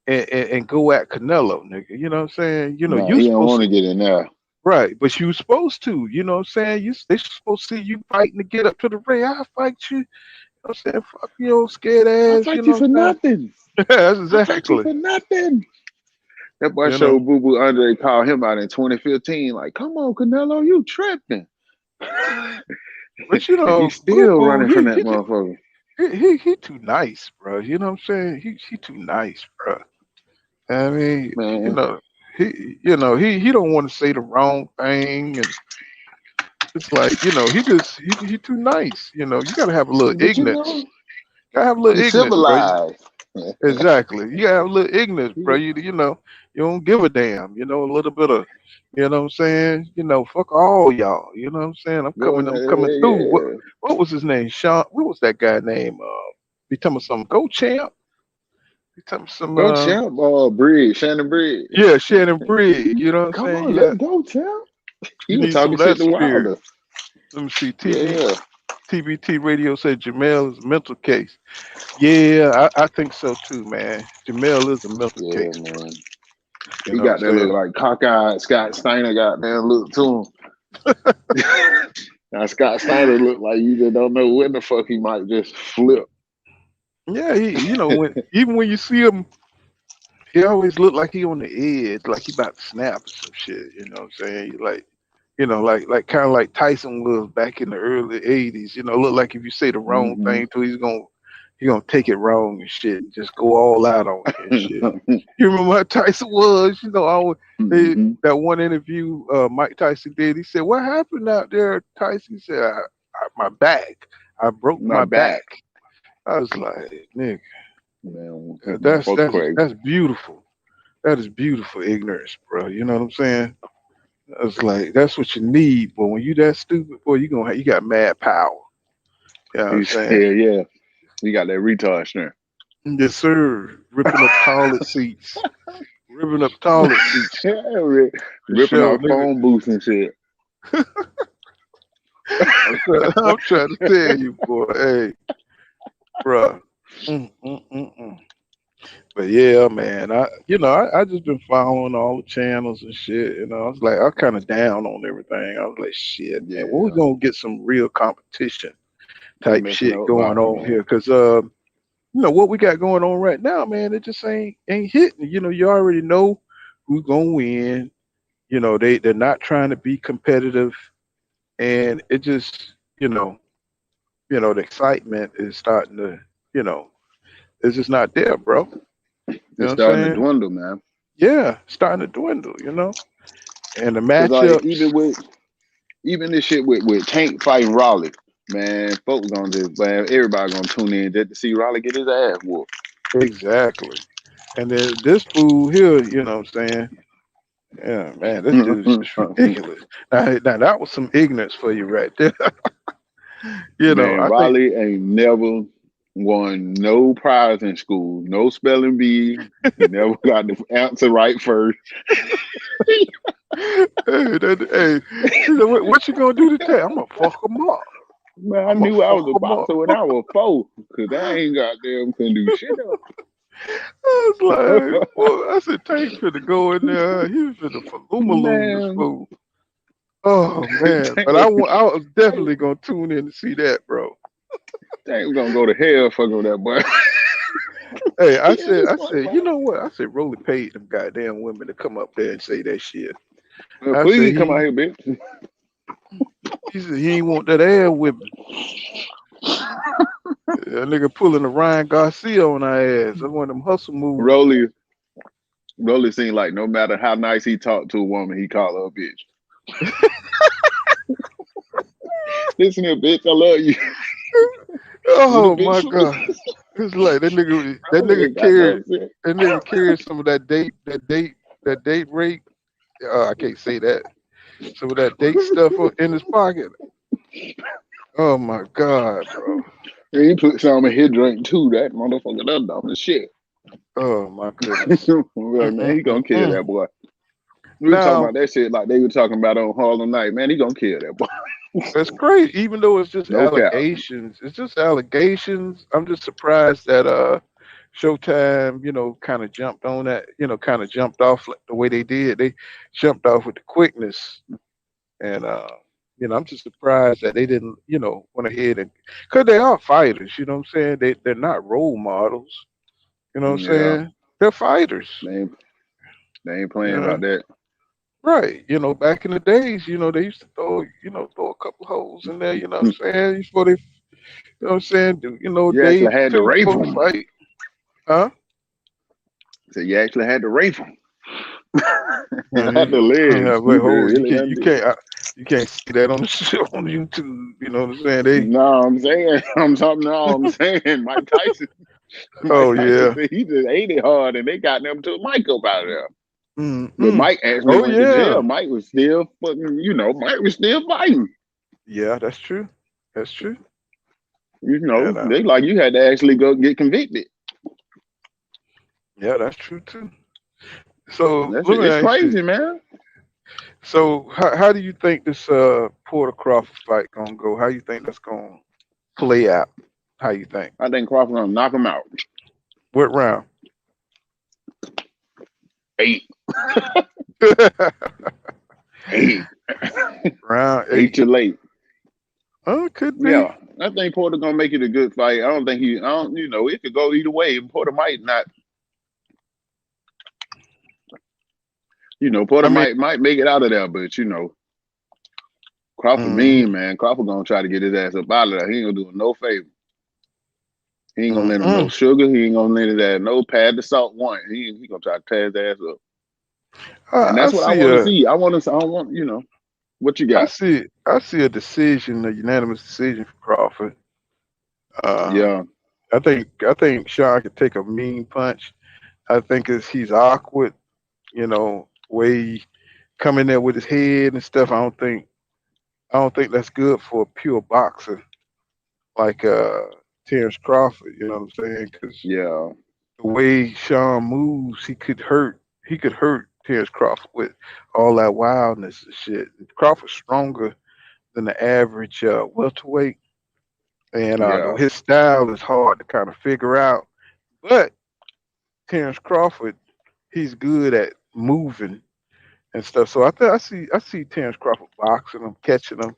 and go at Canelo, nigga. You know what I'm saying? No, You he don't supposed want to, to get in there. right, but you supposed to. You know what I'm saying? They supposed to see you fighting to get up to the ring. I fight you. You know what I'm saying? Fuck you, old scared I ass. You fight you know for what I'm nothing. saying? That's I fight you exactly. for nothing. That boy You know. showed Boo Boo Andre called him out in 2015. Like, come on, Canelo, you tripping. But you know, He's Blue still Bull, running from that motherfucker. he too nice, bro. You know what I'm saying? He too nice, bro. I mean, Man, he don't want to say the wrong thing, and it's like, he too nice. You gotta have a little but you ignorance. know, Gotta have a little he's ignorance, bro. civilized. Exactly. You gotta have a little ignorance, bro. You don't give a damn. A little bit of, what I'm saying. Fuck all y'all. You know what I'm saying. I'm coming through. Yeah. What was his name? Sean. What was that guy name? Be telling me some Go Champ. Be telling me some. Go champ, Bridge, Shannon Bridge. Yeah, Shannon Brigg. You know what I'm Come saying? on, Yeah. let's go, champ. He You was need some talking of shit that to spirit. Wilder. Let me see. Yeah. TBT Radio said Jamel is a mental case. Yeah, I think so too, man. Jamel is a mental Yeah, case, bro. man. You He know what I'm got that look saying? like cockeyed Scott Steiner got that look to him. Now Scott Steiner look like you just don't know when the fuck he might just flip. Yeah, when you see him, he always look like he on the edge, like he about to snap or some shit. You know what I'm saying? Like, like kind of like Tyson was back in the early '80s. Look like if you say the wrong Mm-hmm. thing to, he gonna take it wrong and shit, and just go all out on you and shit. You remember how Tyson was? Mm-hmm. That one interview Mike Tyson did. He said, "What happened out there?" Tyson said, "My back. I broke My my back. back." I was like, "Nigga, Man, that's fuck that's crazy. that's beautiful. That is beautiful ignorance, bro. You know what I'm saying?" It's like that's what you need, but when you that stupid, boy, you got mad power. You know what I'm He saying? said, yeah, he got that retard strength. Yes, sir. Ripping up toilet seats. Ripping up toilet seats. Yeah, For ripping sure, off nigga. phone booths and shit. I'm trying to tell you, boy. Hey, bro. Mm. But yeah, man. I just been following all the channels and shit. I was like, I kind of down on everything. I was like, shit, man. When we Yeah, gonna get some real competition we type missing shit out a going lot, on man. here? Because what we got going on right now, man, it just ain't hitting. You already know who's gonna win. They're not trying to be competitive, and it just the excitement is starting to you know it's just not there, bro. You know It's what I'm starting to saying? dwindle, man. Yeah, starting to dwindle. And the Cause like matchups, even this shit with Tank fighting Raleigh, man, folks gonna just man, everybody gonna tune in just to see Raleigh get his ass whooped. exactly. And then this fool here, you know what I'm saying? Yeah, man, this dude is just ridiculous. Now that was some ignorance for you right there. Man, I think Raleigh ain't never won no prize in school, no spelling bee. He never got the answer right first. hey, he said, what you gonna do today? I'm gonna fuck him up. Man, I I'm gonna knew I fuck was a him up. boxer when I was 4, cause I ain't goddamn couldn't do shit I was like, else. well, I said, Tank finna go in there. He was finna Faloomaloo this Man, fool. Oh man, but I was definitely gonna tune in to see that, bro. Tank was gonna go to hell fucking with that boy. Hey, I Yeah, said, this I boy, said, boy. you know what? I said, Rolly paid them goddamn women to come up there and say that shit. Well, I said please come out here, bitch. he said he ain't want that air whipping. That nigga pulling the Ryan Garcia on our ass. That's one of them hustle moves. Rolly, Rolly seemed like no matter how nice he talked to a woman, he called her a bitch. Listen here, bitch, I love you. You the Oh bitch my for me. god. It's like that nigga that Rolly nigga ain't got no carried sense. some of that date rape. I can't say that. Some of that date stuff in his pocket. Oh my god, bro. And he put some in his drink too. That motherfucker, that dumb as shit. Oh my goodness. We're like, man, he gonna kill Mm. that boy. We were talking Now about that shit like they were talking about on Harlem Night. Man, he gonna kill that boy. it's crazy, even though it's just No cap. allegations. It's just allegations. I'm just surprised that Showtime, kind of jumped on that, kind of jumped off like the way they did. They jumped off with the quickness. And I'm just surprised that they didn't, went ahead and because they are fighters, you know what I'm saying? They're not role models, you know what I'm Yeah, saying? They're fighters. they ain't You playing about know, that. Right. Back in the days, they used to throw a couple holes in there, you know what I'm saying? Before they, you know what I'm saying? You Day actually had to two rape before the them. fight. Huh? So you actually had to rape them. And Not the legs. wait, You hold. You really can't, you undid. can't, you can't see that on the show on YouTube. You know what I'm saying? No, I'm saying, I'm saying, Mike Oh Tyson yeah. said he just ate it hard, and they got them to Mike up out of there. But Mm-mm. Mike actually Oh went to yeah. jail. Mike was still fucking, Mike was still fighting. Yeah, that's true. That's true. And They like you had to actually go get convicted. yeah, that's true too. So That's let me it's ask you. crazy, man. So how do you think this Porter Crawford fight gonna go? How you think that's gonna play out? How you think? I think Crawford gonna knock him out. What round? 8. 8. Round 8 8. to late. Oh, it could be. Yeah. I think Porter gonna make it a good fight. I don't, it could go either way. Porter might not, Porter I mean, might make it out of there, but Crawford mean, mm, man. Crawford gonna try to get his ass up out of there. He ain't gonna do him no favor. He ain't gonna let him no mm. sugar. He ain't gonna let his ass no pad the salt one. He gonna try to tear his ass up. And I that's what I see want to a, see. I want, what you got? I see a decision, a unanimous decision for Crawford. Uh, Yeah, I think Sean could take a mean punch. I think he's awkward, way he come in there with his head and stuff. I don't think that's good for a pure boxer like Terrence Crawford. You know what I'm saying? Because yeah, the way Sean moves, he could hurt Terrence Crawford with all that wildness and shit. Crawford's stronger than the average welterweight, and yeah. his style is hard to kind of figure out. But Terrence Crawford, he's good at moving and stuff. So I see Terrence Crawford boxing him, catching him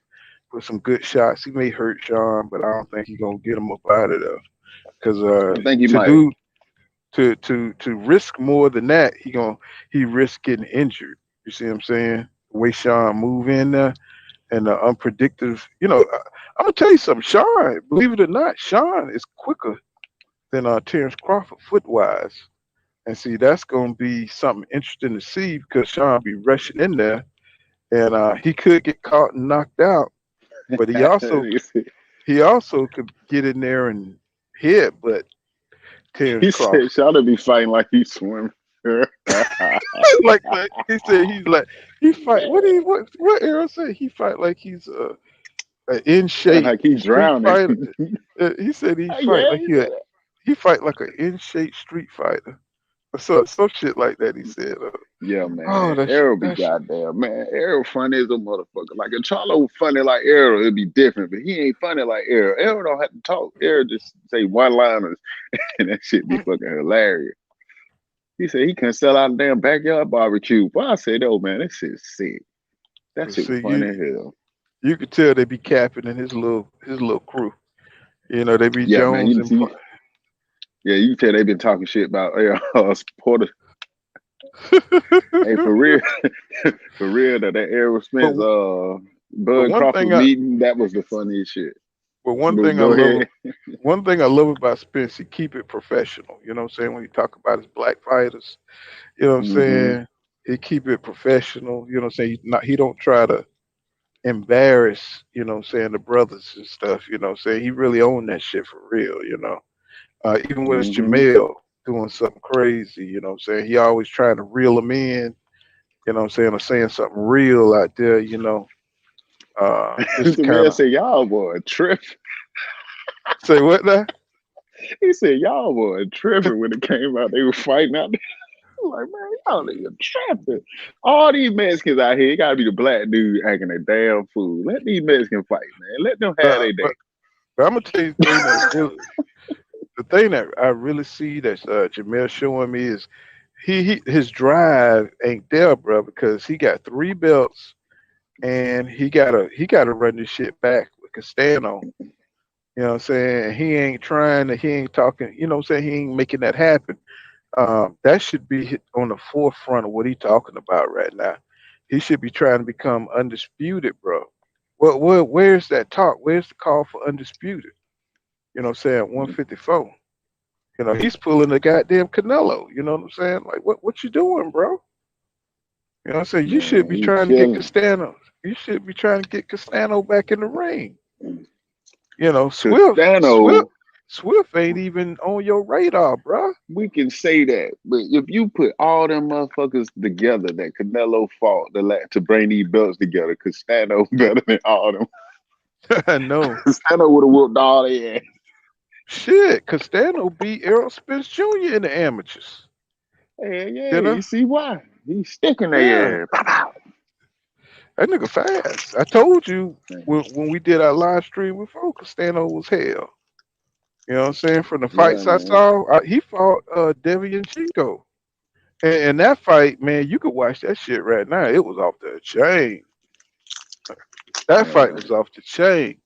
with some good shots. He may hurt Sean, but I don't think he's gonna get him up out of there. Because I think he to might. do to risk more than that, he risk getting injured. You see what I'm saying? The way Sean move in there and the unpredictable. I'm gonna tell you something. Sean, believe it or not, Sean is quicker than Terrence Crawford foot wise. And see, that's gonna be something interesting to see because Sean be rushing in there, and he could get caught and knocked out. But he also could get in there and hit. But Terrence He Crawford. said, "Shot to be fighting like he's swimming." Like he said he's like he fight what Arrow said he fight like he's a in shape Like he street drowning. fighter. He said he fight Yeah, like he fight like an in shape street fighter. So some shit like that. He said, yeah, "Oh, man. Arrow be goddamn, man. Arrow funny as a motherfucker. Like if Charlo funny like Arrow, it'd be different. But he ain't funny like Arrow. Arrow don't have to talk. Arrow just say one liners, and that shit be fucking hilarious. He said he couldn't sell out a damn backyard barbecue. But I said, oh man, that shit's sick. That shit was see funny as hell. you could tell they be capping in his little crew. They be Yeah, man. Jones and You can tell they been talking shit about Porter. Hey, for real, for real, that Errol but Spence, but Bud one Crawford thing I meeting, that was the funniest shit. but But go ahead. one thing I love about Spence, he keep it professional. You know what I'm saying? When you talk about his black fighters, you know what I'm Hmm. saying? He keep it professional. You know what I'm saying? He don't try to embarrass, what I'm saying, the brothers and stuff. You know what I'm saying? He really owned that shit for real. Even with his Hmm. Jamel doing something crazy, you know what I'm saying? He always trying to reel him in, you know what I'm saying, or saying something real out there. Just The kind man of said, y'all boy tripping. say what now? He said, y'all boy tripping when it came out. They were fighting out there. I'm like, man, y'all niggas tripping. All these Mexicans out here, it gotta be the black dude acting a damn fool. Let these Mexicans fight, man. Let them have Uh, their but, day. but I'm gonna tell you the thing that I really see that Jamel showing me is his drive ain't there, bro, because he got 3 belts and he gotta run this shit back with Castano. You know what I'm saying? He ain't talking, you know what I'm saying? He ain't making that happen. That should be on the forefront of what he's talking about right now. He should be trying to become undisputed, bro. Where's that talk? Where's the call for undisputed? You know what I'm saying? 154. You know, he's pulling the goddamn Canelo. You know what I'm saying? Like, what you doing, bro? You know what I'm saying? You should Man, be he trying to get chilling. Castano. You should be trying to get Castano back in the ring. You know, Castano, Swift ain't even on your radar, bro. we can say that, but if you put all them motherfuckers together that Canelo fought to bring these belts together, Castano better than all them. I know. Castano would have whooped all their ass. Shit, Castano beat Errol Spence Jr. in the amateurs. Hell yeah, You know? you see why? He's sticking Yeah. their ass. That nigga fast. I told you when we did our live stream before, Castano was hell. You know what I'm saying? From the fights Yeah, I man. saw, he fought Devianchenko. And that fight, man, you could watch that shit right now. It was off the chain. That fight was off the chain.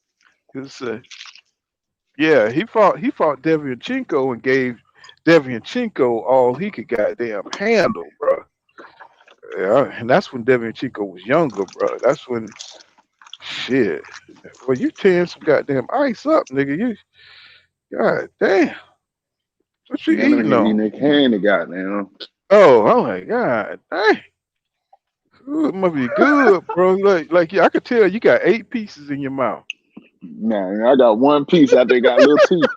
Cause yeah, he fought Devianchenko and gave Devianchenko all he could goddamn handle, bro. Yeah, and that's when Devianchenko was younger, bro. That's when shit. Well, you tearing some goddamn ice up, nigga. You god damn. What you Man, let eating me eating on? that candy, goddamn. Oh my god, dang. Ooh, it must be good, bro. Like yeah, I could tell you got 8 pieces in your mouth. Man, I got one piece out there, got little teeth.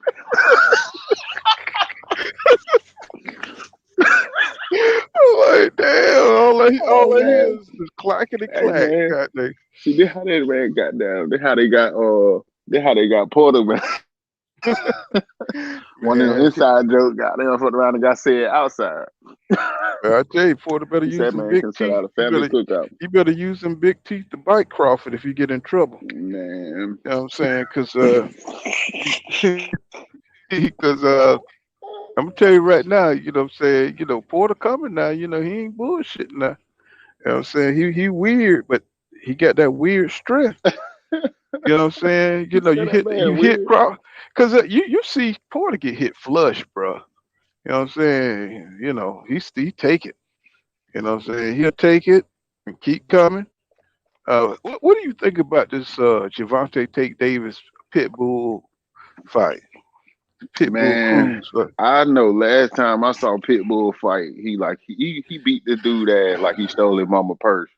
I'm like, damn, all I hear Man. is clacking and Hey clack. man, God dang. see this how that man got down. This how they got Porter, man. One of them Man, inside jokes got them fucked around and got said outside. I tell you, Porter better He use said, them man, big can sell teeth. out a family cookout. You better use them big teeth to bite Crawford if you get in trouble. Man. You know what I'm saying? Because I'm gonna tell you right now, you know what I'm saying, Porter coming now, he ain't bullshitting now. You know what I'm saying? He weird, but he got that weird strength. You know what I'm saying? He said You that man hit weird. Crawford. Because you see Porter get hit flush, bro. You know what I'm saying? He take it. You know what I'm saying? He'll take it and keep coming. What do you think about this Javante Tate Davis Pitbull fight? Pitbull Man, Cruz. I know last time I saw Pitbull fight, he beat the dude ass like he stole his mama purse.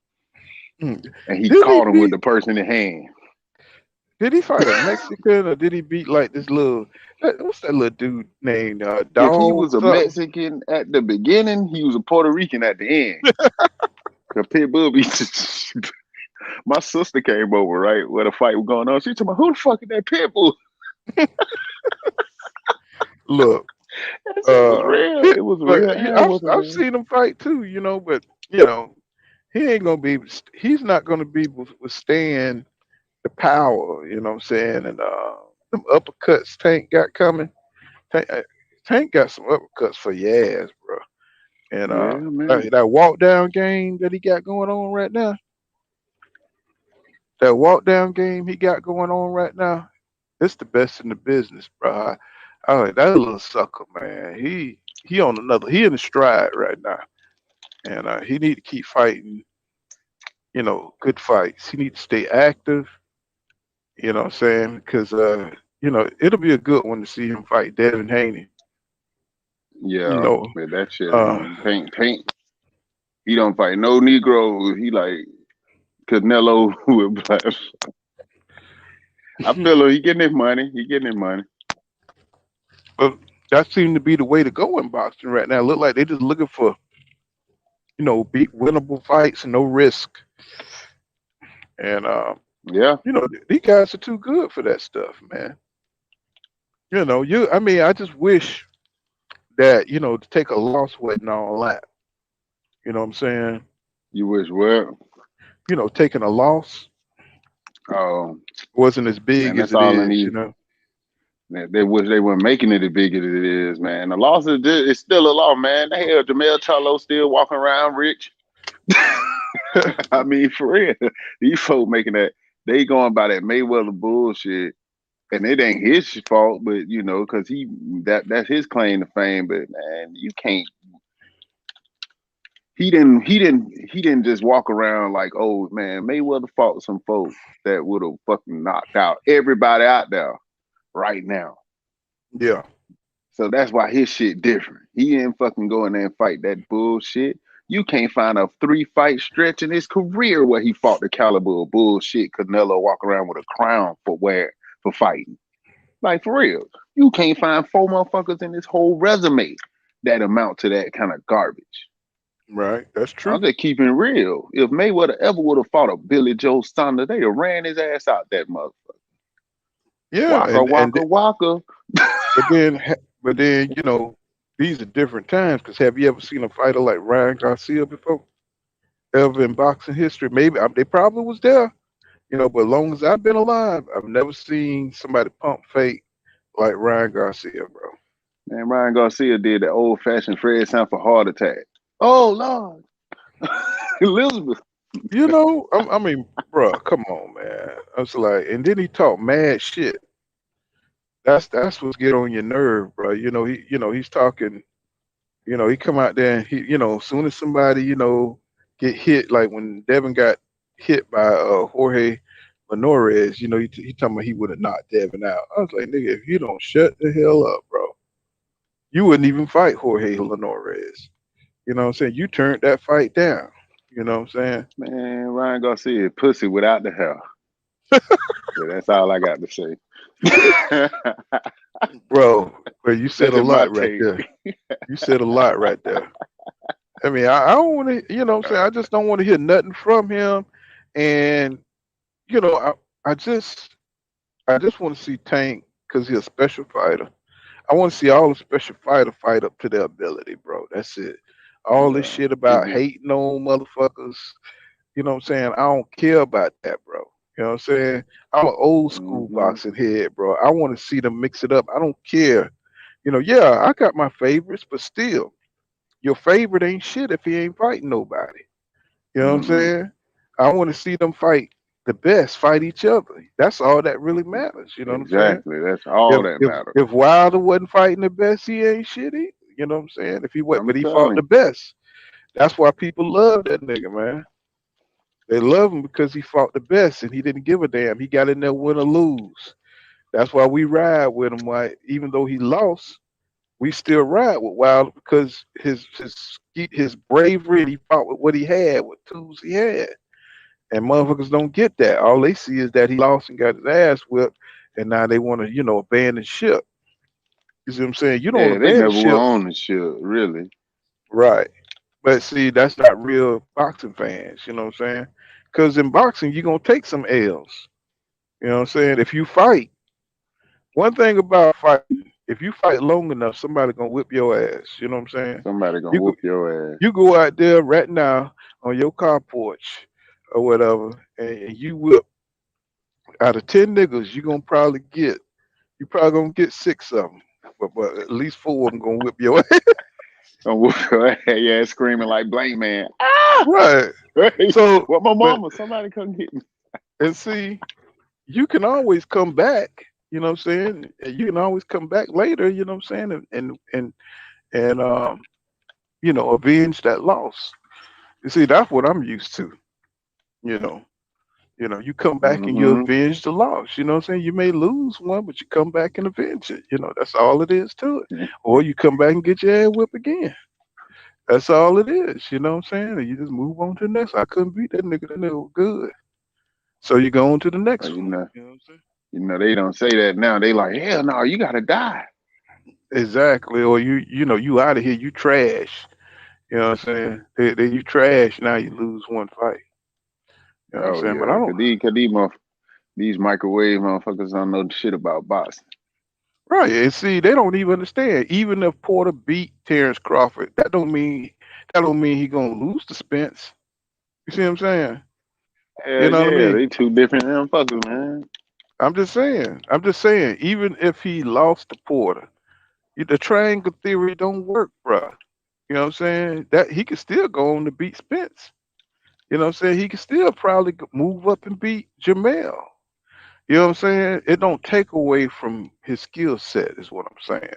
Mm. And he Did he caught him with beat? the purse in the hand. Did he fight a Mexican or did he beat like this little? What's that little dude named If he Dog was a something? Mexican at the beginning, he was a Puerto Rican at the end. Cause Pitbull be my sister came over, right, where the fight was going on. She told me, who the fuck is that Pitbull? Look, I said it was real. It was real animals, I've man. sthem fight too, but he ain't gonna be. He's not gonna be able to withstand the power. You know what I'm saying? And them uppercuts Tank got coming. Tank got some uppercuts for your ass, bro. And Yeah, man. that walk down game that he got going on right now. That walk down game he got going on right now. It's the best in the business, bro. That little sucker, man. He on another. He in the stride right now, and he need to keep fighting. Good fights. He need to stay active. You know what I'm saying? Because it'll be a good one to see him fight Devin Haney. Yeah, but that shit, Uh, Tank, he don't fight no Negroes. He like Canelo with black. I feel he getting his money. He getting his money. but that seemed to be the way to go in boxing right now. Look like they just looking for big winnable fights and no risk. And Yeah, these guys are too good for that stuff, man. I just wish that, to take a loss wasn't all that. You know what I'm saying? you wish what? Taking a loss Oh, wasn't as man, big as that's it all I is, need. They wish they weren't making it as big as it is, man. The loss is it's still a loss, man. The hell, Jamel Charlo still walking around rich. I mean, for real, these folk making that. They going by that Mayweather bullshit, and it ain't his fault, but because that's his claim to fame. But man, you can't. he didn't just walk around like, oh man, Mayweather fought some folks that would have fucking knocked out everybody out there right now. Yeah. So that's why his shit different. He didn't fucking go in there and fight that bullshit. You can't find a 3-fight stretch in his career where he fought the caliber of bullshit Canelo walk around with a crown for fighting. Like for real. You can't find 4 motherfuckers in this whole resume that amount to that kind of garbage. Right. That's true. I'm just keeping it real. If Mayweather ever would have fought a Billy Joe Saunders, they'd have ran his ass out that motherfucker. Yeah. Waka. But then, you know, these are different times. Because have you ever seen a fighter like Ryan Garcia before? Ever in boxing history? Maybe they probably was there. You know, but as long as I've been alive, I've never seen somebody pump fake like Ryan Garcia, bro. Man, Ryan Garcia did the old fashioned Fred Sanford heart attack. Oh Lord. Elizabeth. You know, I mean, bro, come on, man. I was like, and then he talked mad shit. That's what's get on your nerve, bro. You know, he's talking. You know, he come out there and as soon as somebody, get hit, like when Devin got hit by Jorge Linares, he talking about he would have knocked Devin out. I was like, nigga, if you don't shut the hell up, bro, you wouldn't even fight Jorge Linares. You know what I'm saying? You turned that fight down. You know what I'm saying? Man, Ryan Garcia pussy without the hair. Yeah, that's all I got to say. Bro, you said a lot right there. You said a lot right there. I mean, I don't want to, you know what I'm saying? I just don't want to hear nothing from him. And, I just want to see Tank because he's a special fighter. I want to see all the special fighter fight up to their ability, bro. That's it. All this shit about hating on motherfuckers, you know what I'm saying? I don't care about that, bro. You know what I'm saying? I'm an old school boxing head, bro. I want to see them mix it up. I don't care. Yeah, I got my favorites, but still, your favorite ain't shit if he ain't fighting nobody. You know what I'm saying? I want to see them fight the best, fight each other. That's all that really matters. You know what I'm saying? Exactly. That's all that matters. If Wilder wasn't fighting the best, he ain't shit either. You know what I'm saying? If he wasn't, but he fought the best. That's why people love that nigga, man. They love him because he fought the best and he didn't give a damn. He got in there win or lose. That's why we ride with him. Why, even though he lost, we still ride with Wilder because his bravery and he fought with what he had, with tools he had. And motherfuckers don't get that. All they see is that he lost and got his ass whipped, and now they want to, abandon ship. You see what I'm saying? You don't abandon they never ship. went on the ship, really. Right. But see, that's not real boxing fans, you know what I'm saying? Because in boxing, you're going to take some L's. You know what I'm saying? If you fight, one thing about fighting, if you fight long enough, somebody going to whip your ass. You know what I'm saying? Somebody going to whoop your ass. You go out there right now on your car porch or whatever, and you whip out of 10 niggas, you're going to probably get 6 of them. But at least 4 of them going to whip your ass. Yeah, screaming like Blank Man. Right. So what my mama? Somebody come get me. And see, you can always come back. You know what I'm saying? You can always come back later. You know what I'm saying? And avenge that loss. You see, that's what I'm used to. You come back and you avenge the loss. You know what I'm saying? You may lose one, but you come back and avenge it. That's all it is to it. Or you come back and get your ass whipped again. That's all it is. You know what I'm saying? And you just move on to the next. I couldn't beat that nigga. That nigga was good. So you go on to the next one. You know what I'm saying? They don't say that now. They like, hell no, you gotta die. Exactly. Or you out of here, you trash. You know what I'm saying? Then you trash, now you lose one fight. You know what I'm saying? But I don't. These microwave motherfuckers don't know shit about boxing. Right. And see, they don't even understand. Even if Porter beat Terrence Crawford, that don't mean he gonna lose to Spence. You see what I'm saying? You know what I mean? They two different motherfuckers, man. I'm just saying, even if he lost to Porter, the triangle theory don't work, bro. You know what I'm saying? That he could still go on to beat Spence. You know what I'm saying? He could still probably move up and beat Jamel. You know what I'm saying? It don't take away from his skill set, is what I'm saying.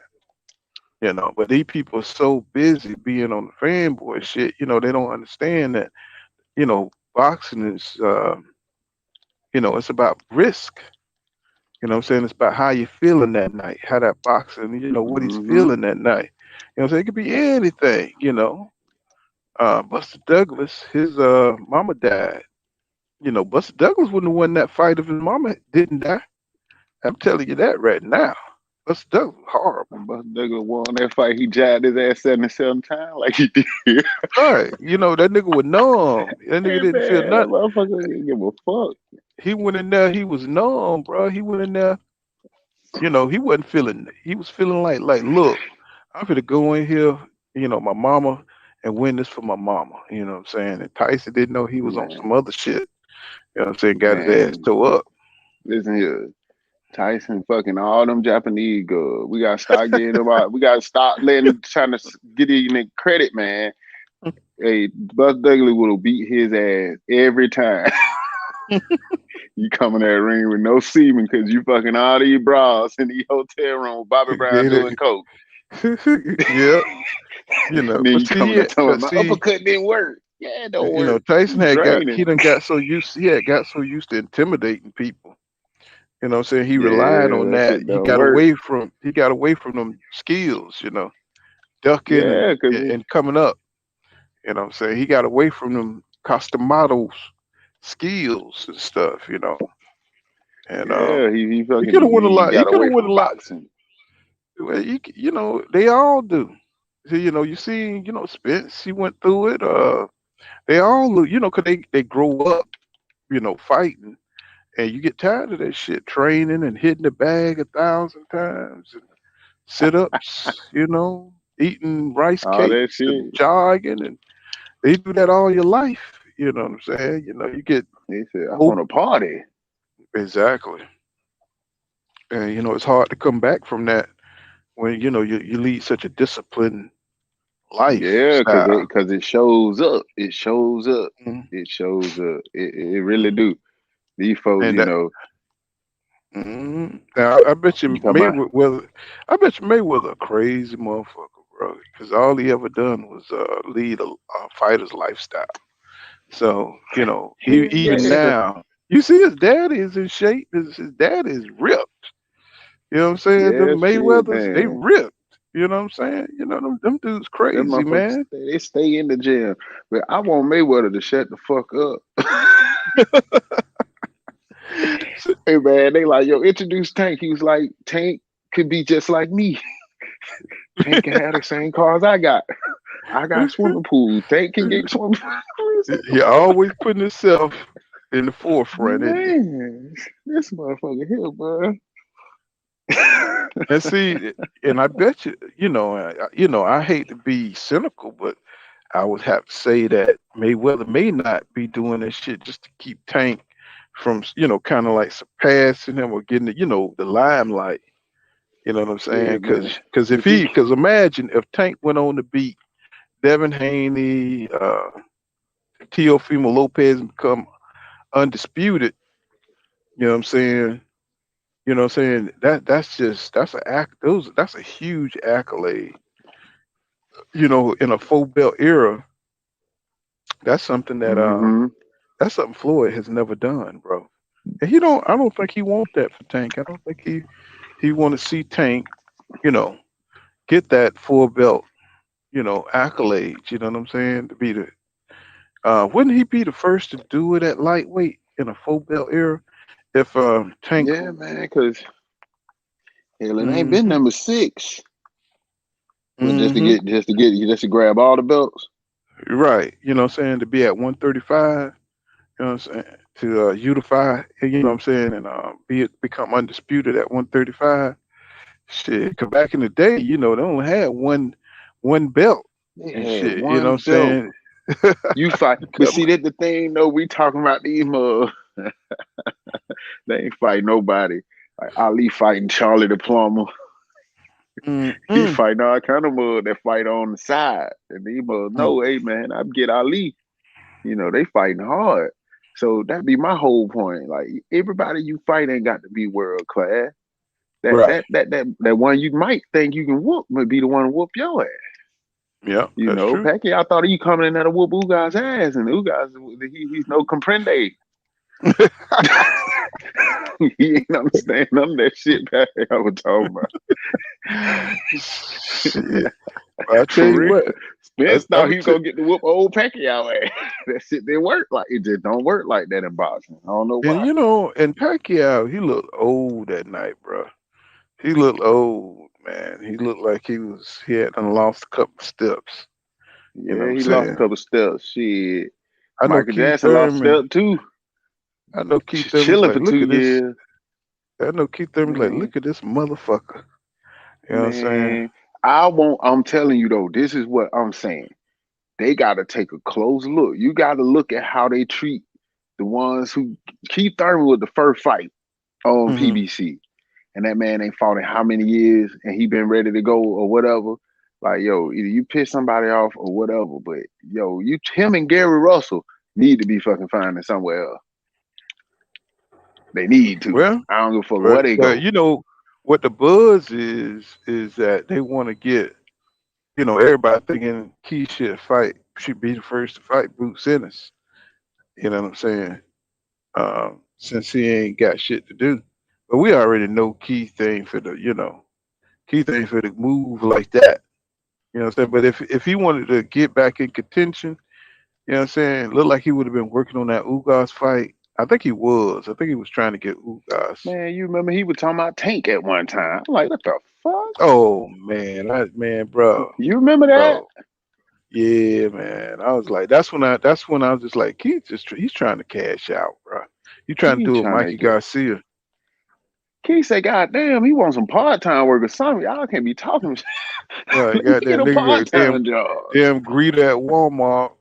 You know, but these people are so busy being on the fanboy shit, you know, they don't understand that, you know, boxing is, you know, it's about risk. You know what I'm saying? It's about how you feeling that night, how that boxing, you know, what he's Mm-hmm. feeling that night. You know what I'm saying? It could be anything, you know. Buster Douglas, his mama died. You know, Buster Douglas wouldn't have won that fight if his mama didn't die. I'm telling you that right now. Buster Douglas was horrible. Buster Douglas won that fight. He jabbed his ass 77 times like he did. Right. You know, that nigga was numb. That nigga Hey didn't feel man, that nothing. motherfucker didn't give a fuck. He went in there, he was numb, bro. He went in there, you know, he wasn't feeling, he was feeling like, look, I'm gonna go in here, you know, my mama, and win this for my mama. You know what I'm saying? And Tyson didn't know he was on some Man, other shit. You know what I'm saying? Got his ass man, tore up. listen here. Tyson fucking all them Japanese girls. We gotta start getting them out. We gotta stop trying to get in credit, man. Hey, Buster Douglas would have beat his ass every time. You come in that ring with no semen because you fucking all these bras in the hotel room with Bobby Brown Get doing it? coke. Yeah, you know. And then But you see, come in and tell but me my see, uppercut didn't work. Yeah, it don't you know, work. Tyson You had he draining. done got so used, he had got so used to intimidating people. You know what I'm saying? He relied Yeah, on that that. shit don't work. He got away from them skills, you know, ducking Yeah, and coming up. You know what I'm saying? He got away from them Costamados skills and stuff, you know. And he he fucking could have won a he lot. He got could have away won a from lot. boxing. Well, you know, they all do. So, you know, you see, you know, Spence, he went through it. They all, you know, 'cause they grow up, you know, fighting, and you get tired of that shit, training and hitting the bag 1,000 times, and sit ups, you know, eating rice All that cakes and shit. jogging, and they do that all your life. You know what I'm saying? You know, you get He said, I old. want to party. Exactly. And you know, it's hard to come back from that when you know you lead such a disciplined Yeah, lifestyle. cause it shows up. It shows up. Mhm. It shows up. It really Mhm. do. These folks, And you that. know, Now, I bet you you talking about Mayweather. I bet you Mayweather a crazy motherfucker, bro. Because all he ever done was lead a fighter's lifestyle. So you know, hell even yeah. now, you see his daddy is in shape. His daddy is ripped. You know what I'm saying? The Yeah, shit, Mayweathers, they man. ripped. You know what I'm saying? You know them dudes Them crazy, motherfuckers man. they stay in the gym. But I want Mayweather to shut the fuck up. So, Hey man, they like, yo, introduce Tank. He was like, Tank could be just like me. Tank can have the same cars I got. I got swimming pool. Tank can get swimming pools. he always putting himself in the forefront, isn't he? Man, this motherfucker here, bro. And see, and I bet you, you know, I hate to be cynical, but I would have to say that Mayweather may not be doing this shit just to keep Tank from, you know, kind of like surpassing him or getting, you know, the limelight. You know what I'm saying? Shit, man. Because if But you, because imagine if Tank went on to beat Devin Haney, Teofimo Lopez, and become undisputed. You know what I'm saying? You know what I'm saying? That's an act. That's a huge accolade. You know, in a full belt era, that's something that mm-hmm. that's something Floyd has never done, bro. And he don't. I don't think he want that for Tank. I don't think he want to see Tank, you know, get that full belt, you know, accolades. You know what I'm saying? To be the wouldn't he be the first to do it at lightweight in a full belt era? If Tank, Yeah, man, because hell, it ain't been hmm number 6. But hmm just to grab all the belts. right, you know what I'm saying, to be at 135, you know what I'm saying, to unify, you know what I'm saying, and become undisputed at 135. Shit, 'cause back in the day, you know, they only had one belt They and had shit. You know one what I'm belt. saying? You fight, but Come see that's the thing. though. We talking about these they ain't fight nobody. Like Ali fighting Charlie the Plumber. He mm-mm. fighting all kind of mud that fight on the side. And these mud Mm. no, hey man, I get Ali. You know, they fighting hard. So that be my whole point. Like everybody you fight ain't got to be world class. Right. That one you might think you can whoop might be the one to whoop your ass. Yeah, You that's know, true. Pacquiao thought he coming in there to whoop Ugas ass, and Ugas he's no comprende. He ain't understand none of that shit Pacquiao was talking about. Shit. I tell For you real. what, Spence I thought he would was gonna get to whoop old Pacquiao ass. That shit didn't work like it just don't work like that in boxing. I don't know and why. you know, and Pacquiao, he looked old that night, bro. He looked old, man. He looked like he had done lost a couple steps. You know what Yeah, I'm he lost a saying? couple steps. Shit. I know Michael Keith Jackson lost a Thurman. step too. I know Keith Thurman's Chilling like, for look 2 at this. years. I know Keith Thurman's like, Man, look at this motherfucker. You know what I'm saying? man. I'm telling you though, this is what I'm saying. They gotta take a close look. You gotta look at how they treat the ones who Keith Thurman was the first fight on Hmm. PBC. And that man ain't fought in how many years and he been ready to go or whatever. Like, yo, either you piss somebody off or whatever. But yo, him and Gary Russell need to be fucking finding somewhere else. They need to. Well, I don't give a fuck where they go. you know what the buzz is that they want to get, you know, everybody thinking Keith should be the first to fight Bruce Ennis. You know what I'm saying? Since he ain't got shit to do. But we already know Keith ain't for the, Keith ain't for the move like that. You know what I'm saying? But if he wanted to get back in contention, you know what I'm saying? Looked like he would have been working on that Ugas fight. I think he was. I think he was trying to get Ugas. Man, you remember he was talking about Tank at one time. I'm like, what the fuck? Oh man, bro, You remember that? bro. Yeah, man. I was like, that's when I was just like, he's trying to cash out, bro. He's trying to He do a trying to Mikey get. Garcia. Keith said, God damn, he wants some part-time work or something. Y'all can't be talking. Right, Let me got get that a nigga part-time job. damn greeter at Walmart.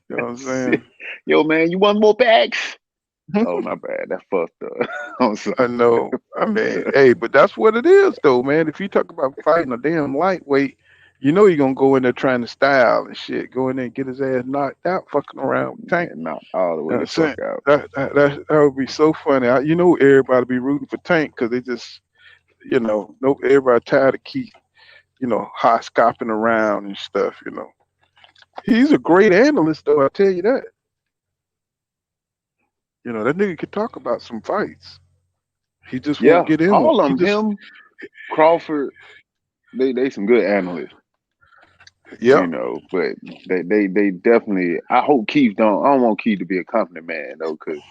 You know what I'm saying? Yo, man, you want more bags? Oh, my bad. That's fucked up. I'm sorry. I know. I mean, hey, but that's what it is, though, man. If you talk about fighting a damn lightweight, you know you're gonna go in there trying to style and shit. Go in there and get his ass knocked out, fucking around with Tank. Man, knock all the You know way what I'm the saying? fuck out. That would be so funny. You know, everybody be rooting for Tank because they just, nope, everybody tired of Keith, hot scopping around and stuff. He's a great analyst, though. I tell you that. That nigga could talk about some fights. He just won't Yeah, get in them. all of them. Him, Crawford, they some good analysts. Yep. But they definitely. I hope Keith don't. I don't want Keith to be a company man though, because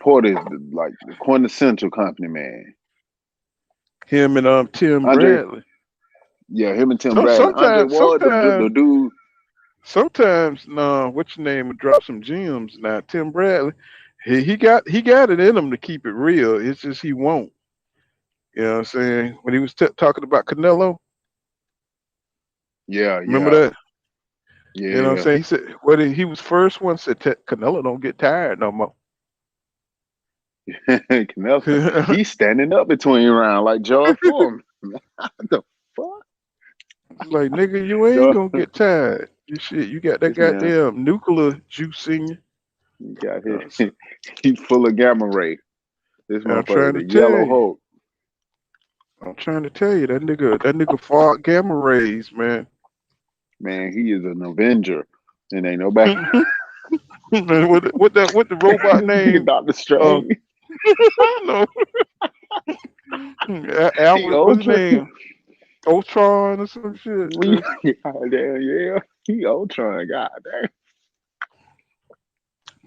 Porter's like the quintessential company man. Him and Tim Andre, Bradley. yeah, him and Tim So Bradley. Andre Ward, the dude. sometimes, what's your name? Would drop some gems. Now Tim Bradley, he got it in him to keep it real. It's just he won't. You know what I'm saying? When he was talking about Canelo, Yeah, remember yeah, that? You know what I'm yeah. saying? He said, he was first one said Canelo don't get tired no more. Canelo, he's standing up between rounds like George Foreman. What the fuck? It's like, nigga, you ain't George, gonna get tired. You shit, you got that this man, goddamn nuclear juice in you. he got You know his, what I'm saying? he's full of gamma ray. This I'm motherfucker, trying to the tell yellow you. Hulk. I'm trying to tell you that nigga fought gamma rays, man. Man, he is an Avenger, and ain't nobody. what the robot Nigga, name? Dr. Uh, Strange. no, He Albert. What's his Ultra. name? Ultron or some shit. Goddamn, yeah. He Ultron. Goddamn.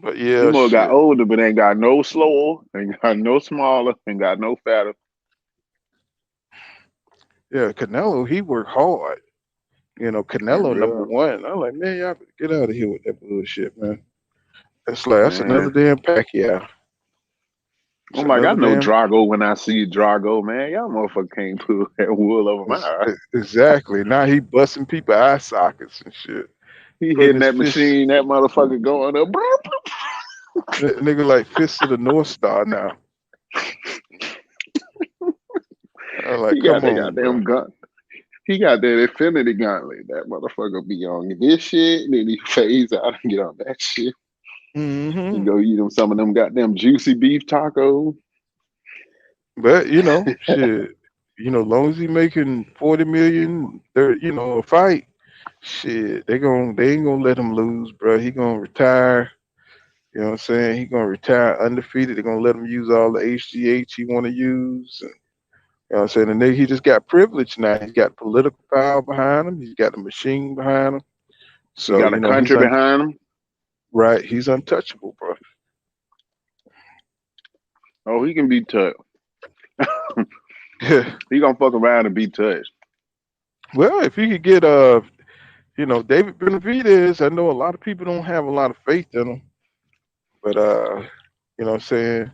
But He yeah, more got shit. older, but ain't got no slower, ain't got no smaller, ain't got no fatter. Yeah, Canelo, he worked hard. Canelo number Yeah, one. I'm like, man, y'all better get out of here with that bullshit, man. That's another man. damn Pacquiao. It's I'm like, I another know damn. Drago when I see Drago, man. Y'all motherfucker can't pull that wool over my eye. Exactly. Now he busting people eye sockets and shit. He Putting hitting his that fists, machine, that motherfucker going up. nigga like fists of the North Star now. I'm like, He got come that on, bro. goddamn gun. He got that infinity gauntlet. That motherfucker be on this shit, then he phase out and get on that shit. He Mm-hmm. go eat him some of them goddamn juicy beef tacos. But shit, long as he making 40 million, a fight, shit, they ain't gonna let him lose, bro. He gonna retire. You know what I'm saying? He gonna retire undefeated. They're gonna let him use all the HGH he wanna use. And, you know what I'm saying? And then he just got privilege now. He's got political power behind him. He's got the machine behind him. He So, got a country behind him. right. He's untouchable, bro. Oh, he can be touched. Yeah. He gonna fuck around and be touched. Well, if he could get David Benavidez, I know a lot of people don't have a lot of faith in him. But you know what I'm saying?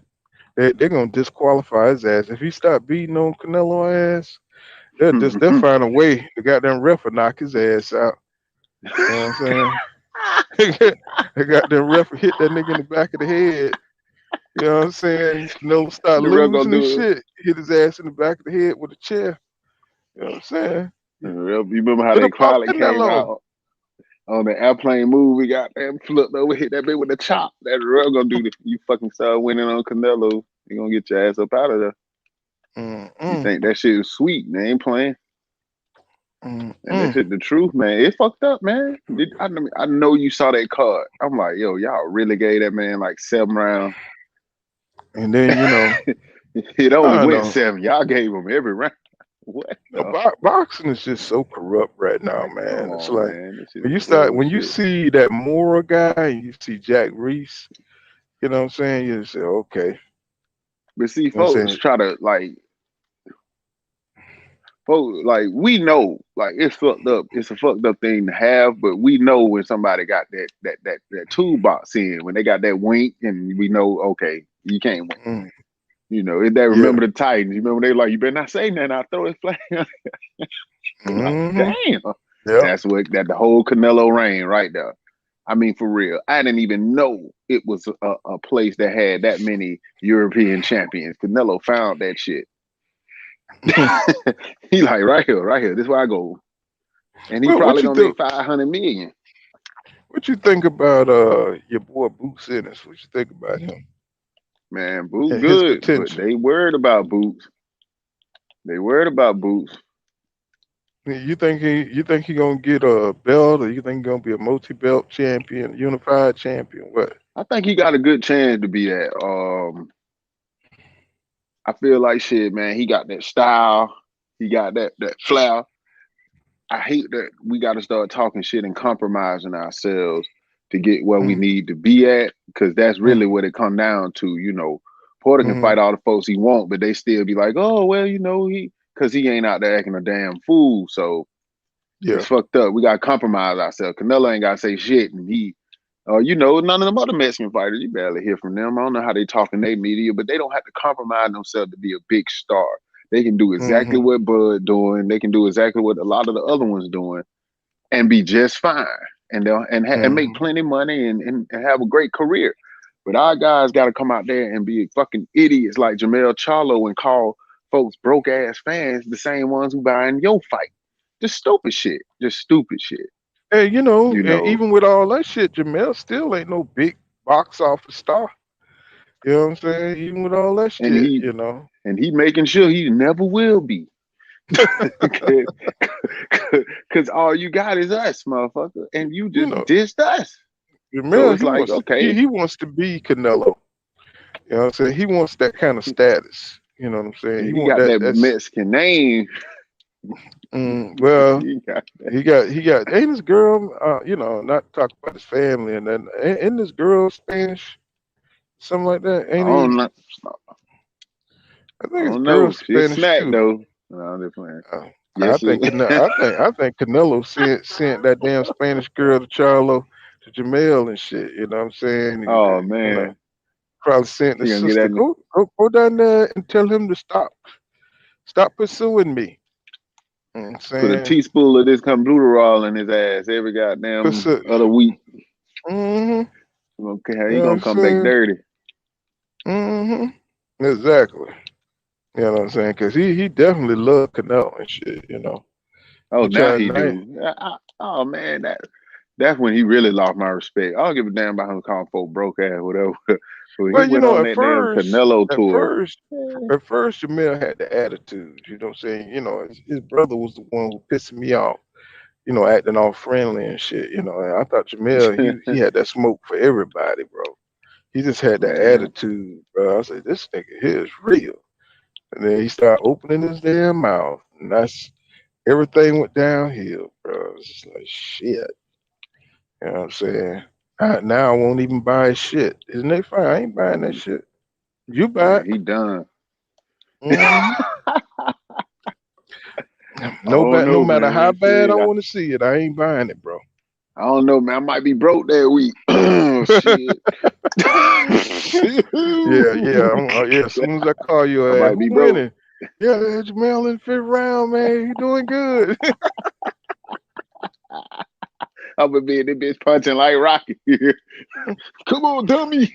They're gonna disqualify his ass. If he start beating on Canelo ass, they'll find a way. The goddamn ref will knock his ass out. You know what I'm saying? The goddamn ref will hit that nigga in the back of the head. You know what I'm saying? Canelo start The ref gonna losing and do it. shit. Hit his ass in the back of the head with a chair. You know what I'm saying? You remember how Get that up off pilot came Canelo. out on the airplane movie, got them flipped over, hit that bit with a chop. That ref gonna do this. You fucking start winning on Canelo, you gonna get your ass up out of there. You think that shit is sweet, man? Ain't playing. And that shit, the truth, man. It fucked up, man. I know you saw that card. I'm like, yo, y'all really gave that man like 7 rounds. And then it only I went know. 7. Y'all gave him every round. What? Boxing is just so corrupt right now, Like, man. come It's on, like man. This when is you bullshit. see that Mora guy and you see Jack Reese, you know what I'm saying? You say, okay. But see, You know what I'm folks saying? try to we know, like it's fucked up. It's a fucked up thing to have, but we know when somebody got that toolbox in, when they got that wink, and we know, okay, you can't win. If they remember the Titans, you remember they like, you better not say nothing. I'll throw his flag. Like, damn. That's that the whole Canelo reign right there. I mean, for real. I didn't even know it was a place that had that many European champions. Canelo found that shit. He like, right here. This is where I go. And he probably gonna make 500 million. What you think about your boy Boots Ennis? What you think about him? Man, Boots And his good, but potential. they worried about Boots. You think he gonna get a belt, or you think he gonna be a multi-belt champion, unified champion? What? I think he got a good chance to be that. I feel like shit, man. He got that style. He got that flair. I hate that we got to start talking shit and compromising ourselves to get where we need to be at, because that's really what it come down to. Porter can fight all the folks he want, but they still be like, oh, well, because he ain't out there acting a damn fool. So it's fucked up. We got to compromise ourselves. Canelo ain't got to say shit, and none of them other Mexican fighters, you barely hear from them. I don't know how they talk in their media, but they don't have to compromise themselves to be a big star. They can do exactly what Bud doing. They can do exactly what a lot of the other ones doing, and be just fine, and make plenty of money and have a great career. But our guys got to come out there and be fucking idiots like Jamel Charlo and call folks broke ass fans the same ones who buying your fight. Just stupid shit. Hey, even with all that shit, Jamel still ain't no big box office star. You know what I'm saying? Even with all that And shit, and he making sure he never will be. Cause all you got is us, motherfucker, and you just dissed us. Jamel, So it's like, okay, he wants to be Canelo. You know what I'm saying? He wants that kind of status. You know what I'm saying? He got that Mexican name. Well, he got ain't his girl, not talk about his family, and then ain't this girl Spanish, something like that, ain't he? I think his girl She's Spanish snack too. though. No, they're playing. I think Canelo sent that damn Spanish girl to Charlo, to Jamel and shit. You know what I'm saying? Oh man, probably sent his sister, go down there and tell him to stop pursuing me. You know what I'm saying? Put a teaspoon of this Cambluterol in his ass every goddamn other week. Okay, how you gonna come back dirty? Exactly. You know what I'm saying? Because he definitely loved Canelo and shit. Oh, now he do. Oh man, that's when he really lost my respect. I don't give a damn about him calling folk broke ass, whatever. Well, he Well, went on at that damn Canelo tour. first, Jamel had the attitude. You know what I'm saying? His brother was the one who pissed me off. Acting all friendly and shit. And I thought Jamel, he had that smoke for everybody, bro. He just had that Man. attitude, bro. I said, this nigga here is real. And then he started opening his damn mouth, and everything went downhill, bro. It's just like shit. You know what I'm saying? Now I won't even buy his shit. Isn't that fine? I ain't buying that shit. You buy Yeah, it. he done. Mhm. Oh, No no, matter how man. bad I Shit, want to see it, I ain't buying it, bro. I don't know, man. I might be broke that week. Shit. Yeah. As soon as I call you, I might be who broke. winning? Yeah, Jamel in the 5th round, man. You doing good. I'm gonna be in this bitch punching like Rocky. Come on, dummy.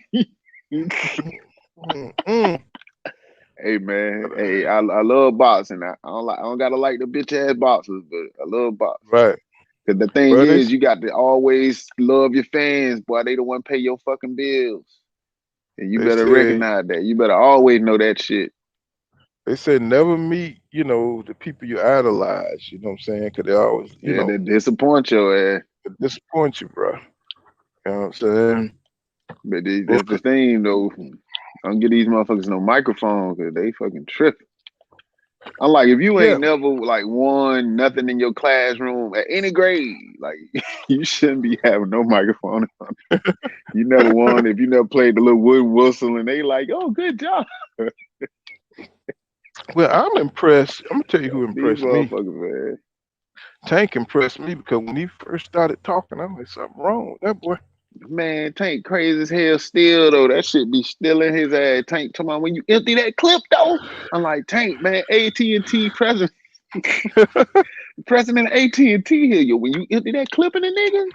Hey man, hey, I love boxing. I don't gotta like the bitch ass boxers, but I love boxing. Right. Cause the thing Well, is, you got to always love your fans, boy. They the one pay your fucking bills, and you better recognize that. You better always know that shit. They said never meet, the people you idolize. You know what I'm saying? Because they always, They disappoint your ass. disappoint you, bro. You know what I'm saying? But that's the thing, though. Don't get these motherfuckers no microphone because they fucking tripping. I'm like, if you ain't never like won nothing in your classroom at any grade, like you shouldn't be having no microphone. You never won if you never played the little wood whistle, and they like, oh, good job. Well, I'm impressed. I'm gonna tell you who impressed These me. motherfuckers, man. Tank impressed me because when he first started talking, I was like, something wrong with that boy. Man, Tank crazy as hell still, though. That shit be still in his ass. Tank, come on, when you empty that clip, though, I'm like, Tank, man, AT&T president, president of AT&T here, yo. When you empty that clip in the nigga,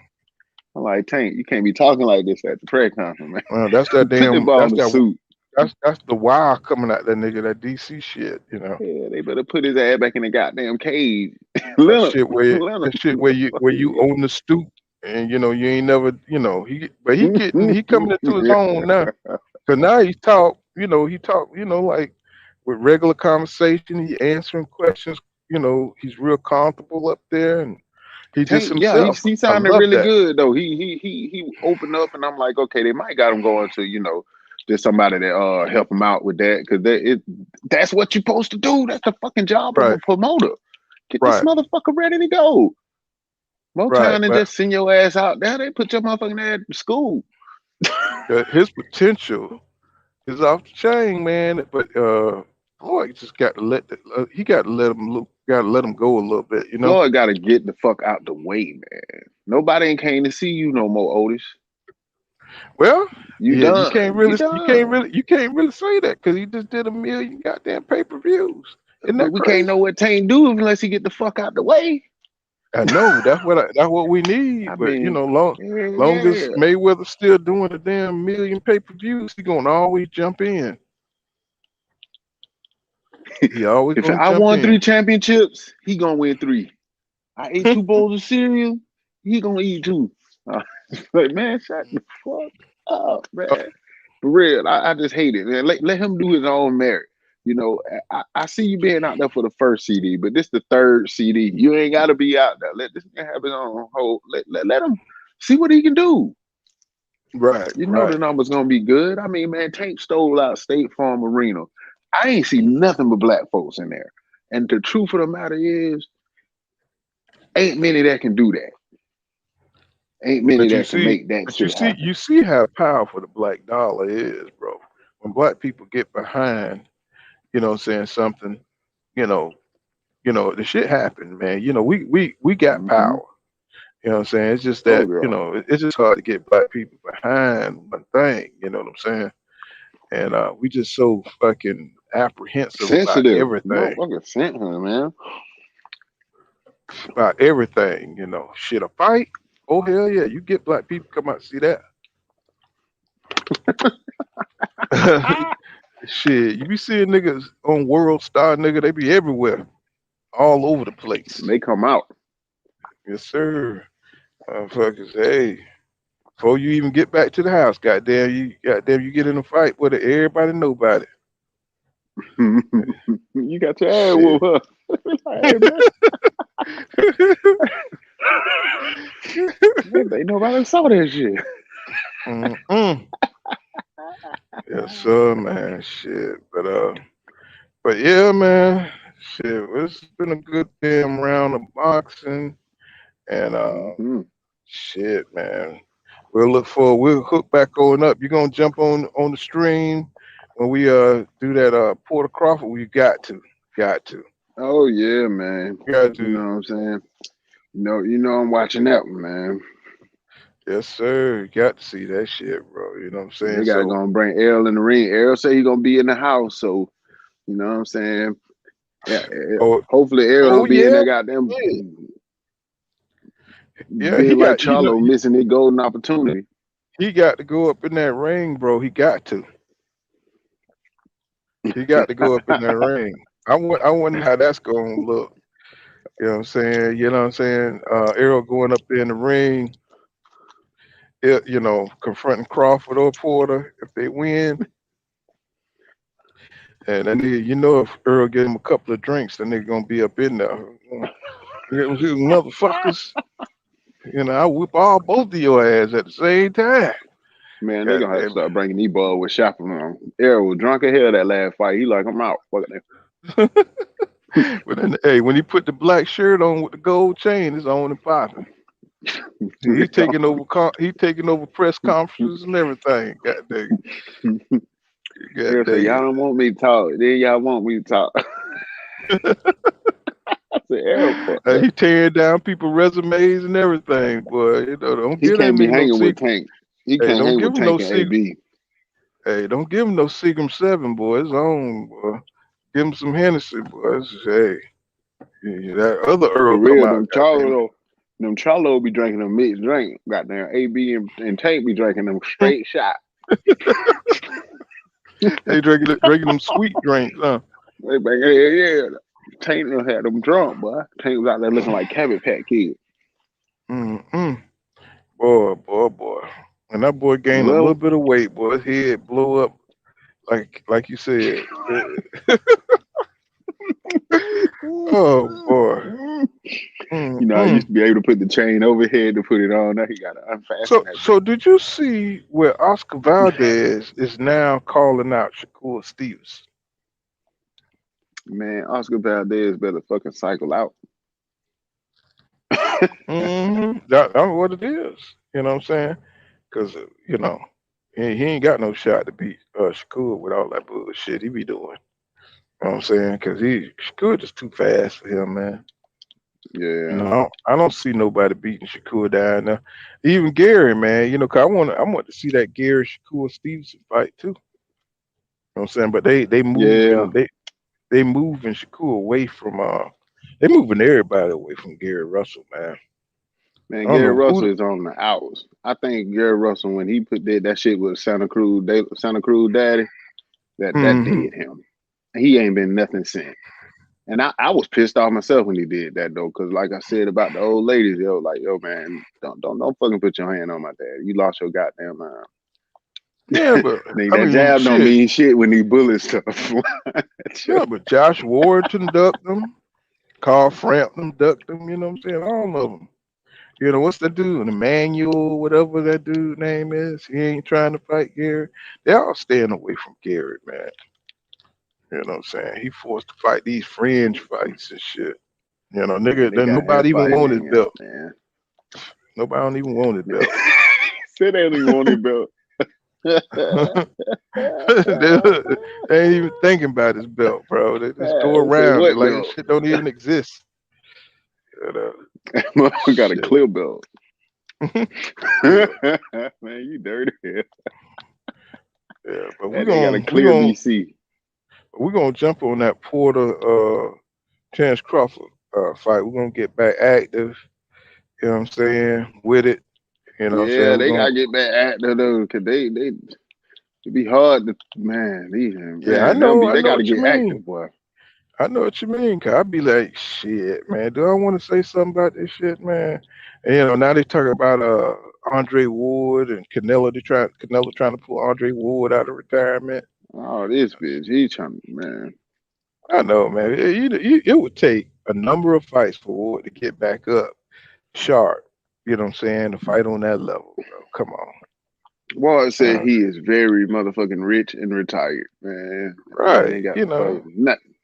I'm like, Tank, you can't be talking like this at the press conference, man. That's that Put the ball in the suit. That's the wire coming out that nigga, that DC shit, Yeah, they better put his ass back in the goddamn cage. That shit where you on the stoop and you ain't never he coming into his own now. Cause now he talk like with regular conversation, he answering questions, he's real comfortable up there and he just Tank, yeah, himself. he I sounded love really that. good though. He opened up, and I'm like, okay, they might got him going to there's somebody that help him out with that because that's what you're supposed to do. That's the fucking job of a promoter. Get this motherfucker ready to go. More time than just send your ass out there. They put your motherfucking ass to school. His potential is off the chain, man. But Floyd just got to let him go a little bit, Floyd got to get the fuck out the way, man. Nobody ain't came to see you no more, Otis. Well, you done. You can't really say that because he just did 1 million goddamn pay-per-views. But we can't know what Tank do unless he get the fuck out the way. I know that's what we need. Long as Mayweather's still doing the damn 1 million pay-per-views, he gonna always jump in. He always if gonna I jump won in. 3 championships, he gonna win 3. I ate 2 bowls of cereal, he gonna eat 2. Like, man, shut the fuck up, man. For real, I just hate it, man. Let him do his own merit. I see you being out there for the first CD, but this the 3rd CD. You ain't got to be out there. Let this man have his own whole. Let him see what he can do. Right. You know the number's gonna be good. I mean, man, Tank stole out State Farm Arena. I ain't see nothing but black folks in there. And the truth of the matter is, ain't many that can do that. Ain't many that can make that shit happen. You see how powerful the black dollar is, bro. When black people get behind, something, the shit happened, man. We got power. You know what I'm saying? It's just that, it's just hard to get black people behind one thing, you know what I'm saying? And we just so fucking apprehensive sensitive about everything. Motherfucker sent her, man. About everything, Shit, a fight? Oh, hell yeah. You get black people come out and see that. Shit, you be seeing niggas on World Star, nigga, they be everywhere. All over the place. They come out. Yes, sir. Motherfuckers, hey. Before you even get back to the house, goddamn you get in a fight with it, everybody know about it. You got your ass Shit. whooped, huh? Hey, man. Ain't nobody saw that shit. Yes, sir, man. Shit. But yeah, man. Shit. It's been a good damn round of boxing. And shit, man. We'll hook back on up. You're gonna jump on the stream when we do that Porter Crawford. We got to. Oh yeah, man. Got to. You know what I'm saying? You know I'm watching that one, man. Yes, sir. You got to see that shit, bro. You know what I'm saying? They gotta go and bring Errol in the ring. Errol say he gonna be in the house, so you know what I'm saying? Yeah. Hopefully Errol don't be in there goddamn being like Charlo, missing his golden opportunity. He got to go up in that ring, bro. He got to. He got to go up in that ring. I wonder how that's gonna look. You know what I'm saying? Errol going up there in the ring, confronting Crawford or Porter if they win. And then if Earl get him a couple of drinks, then they're gonna be up in there. You motherfuckers. I whip both of your ass at the same time. Man, they gonna have to start bringing these balls with Chaperone. Errol was drunk as hell that last fight. He like, I'm out. Fuck it. But then, hey, when he put the black shirt on with the gold chain, it's on and popping. He's taking over. He's taking over press conferences and everything. Goddamn. Errol said, y'all don't want me to talk. Then y'all want me to talk. I said, Errol, he tearing down people's resumes and everything, boy. Don't he get can't him be no hanging secret. with Tank. He can't hang with Tank and AB. Hey, don't give him no Seagram 7, boy. It's on, boy. Give him some Hennessy, boy. Hey, that other Earl For real, come out. Them Charlo be drinking them mixed drink. Goddamn, AB and Tank be drinking them straight shot. They drinking them sweet drinks, huh? Yeah. Tank done had them drunk, boy. Tank was out there looking like Cabbage Patch Kid. Boy. And that boy gained a little bit of weight, boy. His head blew up like you said. Oh boy. I used to be able to put the chain overhead to put it on. Now he got to unfasten that. So did you see where Oscar Valdez is now calling out Shakur Stevens? Man, Oscar Valdez better fucking cycle out. That's what it is. You know what I'm saying? Because he ain't got no shot to beat Shakur with all that bullshit he be doing. You know what I'm saying? Because Shakur just too fast for him, man. Yeah. I don't see nobody beating Shakur down there. Even Gary, man. Cause I want to see that Gary Shakur Stevenson fight too. You know what I'm saying? But they move they moving Shakur away from they moving everybody away from Gary Russell, man. Man, Gary Russell is on the outs. I think Gary Russell, when he did that shit with Santa Cruz Daddy, that did him. He ain't been nothing since. And I was pissed off myself when he did that though, because like I said about the old ladies, yo man, don't fucking put your hand on my dad. You lost your goddamn mind. Yeah, but that jab don't mean shit when these bullets stuff. Yeah, but Josh Warrington ducked them, Carl Frampton ducked them. You know what I'm saying? All of them. What's that dude? Emmanuel, whatever that dude name is. He ain't trying to fight Gary. They all staying away from Gary, man. You know what I'm saying? He forced to fight these fringe fights and shit. Nigga, nobody even want his belt. Man. Nobody don't even want his belt. Said they don't even want his belt. They ain't even thinking about his belt, bro. They just go around it like shit don't even exist. We got a clear belt. Man, you dirty. Yeah, but we got a clear DC. We're gonna jump on that Porter Terence Crawford fight. We're gonna get back active. You know what I'm saying? With it. You know what I'm saying? They gotta get back active though, cause they be hard to I know. They gotta get active, boy. I know what you mean, cause I'd be like, shit, man, do I want to say something about this shit, man? And now they talk about Andre Ward and Canelo. Canelo trying to pull Andre Ward out of retirement. Oh, this bitch, he trying to, man. I know, man. It would take a number of fights for Ward to get back up sharp. You know what I'm saying? To fight on that level, bro. Come on. Ward said he is very motherfucking rich and retired, man. Right. Ain't got You to know. fight nothing.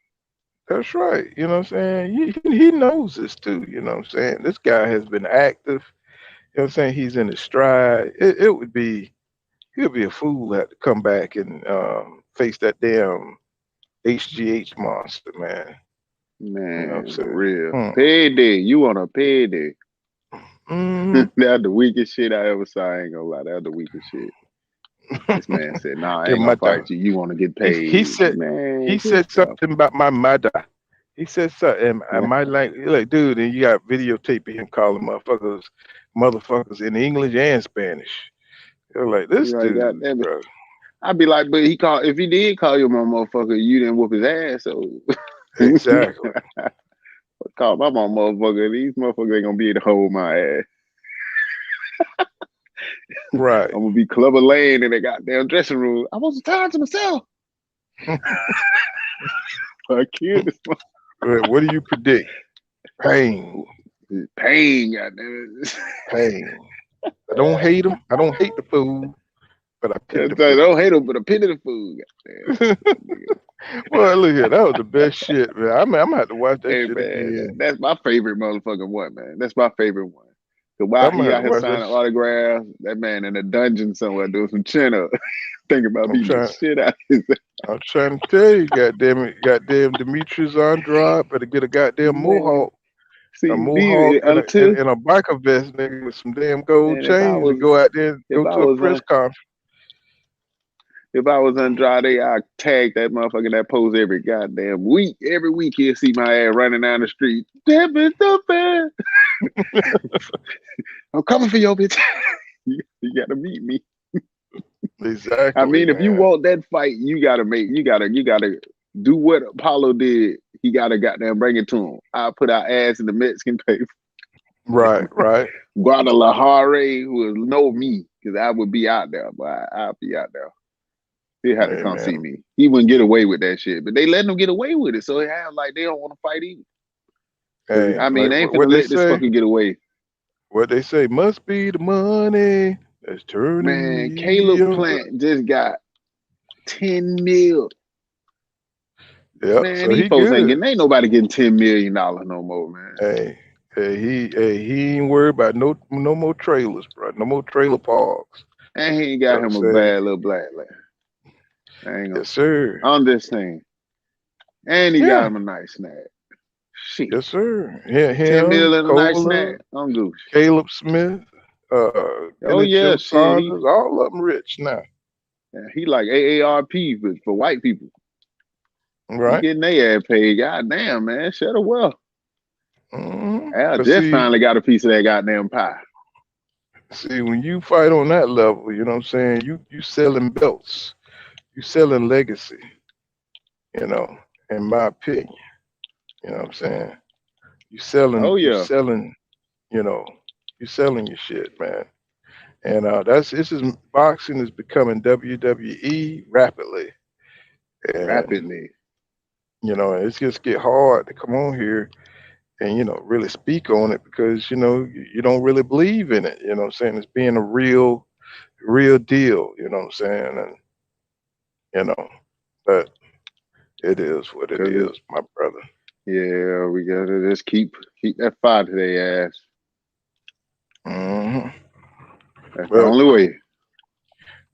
That's right. You know what I'm saying? He knows this too. You know what I'm saying? This guy has been active. You know what I'm saying? He's in his stride. It would be, he'll be a fool to have to come back and face that damn HGH monster, man. Man, You know what I'm saying? real. Payday. You want a payday. That's the weakest shit I ever saw. I ain't gonna lie. That's the weakest shit. This man said, nah, I ain't gonna fight you. You want to get paid. He said, man, he said something about my mother. He said something. I might like, dude, and you got videotape of him calling motherfuckers in English and Spanish. You're like, this dude, bro. I'd be like, but if he did call you my motherfucker, you didn't whoop his ass. So exactly. Call my mom motherfucker. These motherfuckers ain't gonna be able to hold my ass. Right. I'm gonna be Clubber Lane in the goddamn dressing room. I want some time to myself. I killed this motherfucker. What do you predict? Pain. Pain, goddamn it. Pain. I don't hate him. I don't hate the food, but I pity the food. I don't hate him, but I pity the food. Well, look here, that was the best shit, man. I'm gonna have to watch that shit man, again. That's my favorite motherfucking one, man. That's my favorite one. Cause while he out here signing autographs, that man in a dungeon somewhere doing some chin up, thinking about beating the shit out of his ass. I'm trying to tell you, goddamn Demetrius Andrade better get a goddamn mohawk. See, a mohawk and a biker vest, nigga, with some damn gold chains and go out there and go to a press conference. If I was Andrade, I'd tag that motherfucker that pose every goddamn week. Every week he'll see my ass running down the street. That bitch so bad. I'm coming for your bitch. You gotta meet me. Exactly. I mean, if you want that fight, you gotta do what Apollo did. He gotta goddamn bring it to him. I'll put our ass in the Mexican paper. Right. Guadalajara, who will know me, because I would be out there, but I'll be out there. He'll have to come see me. He wouldn't get away with that shit, but they let him get away with it, so it have like they don't want to fight either. Hey, I mean, they ain't gonna let this fucking get away. What they say must be the money that's turning. Man, Caleb Plant just got 10 mil. Yeah, man, so these folks ain't nobody getting $10 million no more, man. He ain't worried about no more trailers, bro. No more trailer parks. And he ain't got him a bad little black lad. Yes, sir. I'm just saying. And he got him a nice snack. Shit. Yes, sir. Yeah, 10 mil and a nice snack. I'm Goose. Caleb Smith. Saunders, all of them rich now. Yeah, he like AARP for white people. Right. He getting their ass paid. God damn, man. Shut up well. Al just finally got a piece of that goddamn pie. See, when you fight on that level, you know what I'm saying? You selling belts. You selling legacy. You know, in my opinion. You know what I'm saying? You selling you're selling your shit, man. And boxing is becoming WWE rapidly. And, you know, it's just get hard to come on here and, you know, really speak on it because, you know, you don't really believe in it. You know what I'm saying? It's being a real deal, you know what I'm saying? And, you know, but it is what it is, my brother. Yeah, we gotta just keep that fire to their ass. That's the only way.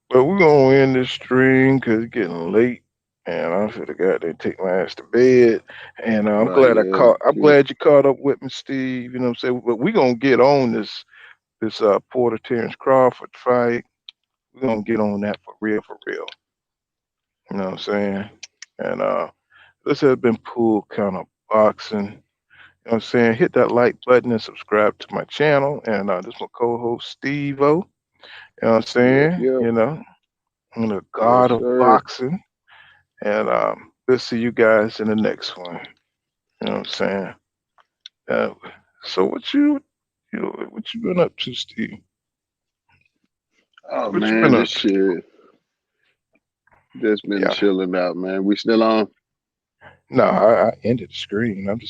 But we're gonna end this stream because it's getting late, and I'm finna go out there and take my ass to bed. And I'm glad you caught up with me, Steve. You know what I'm saying? But we're gonna get on this Porter Terrence Crawford fight. We're gonna get on that for real. You know what I'm saying? And this has been Pool Counter Boxing. You know what I'm saying? Hit that like button and subscribe to my channel. And this is my co-host Steve-O. You know what I'm saying? Yep. You know, I'm the god of boxing. And we'll see you guys in the next one. You know what I'm saying? So what you been up to, Steve? Oh What you man, been up this to? shit just been Yeah. chilling out, man. We still on? No, I ended the screen. I'm just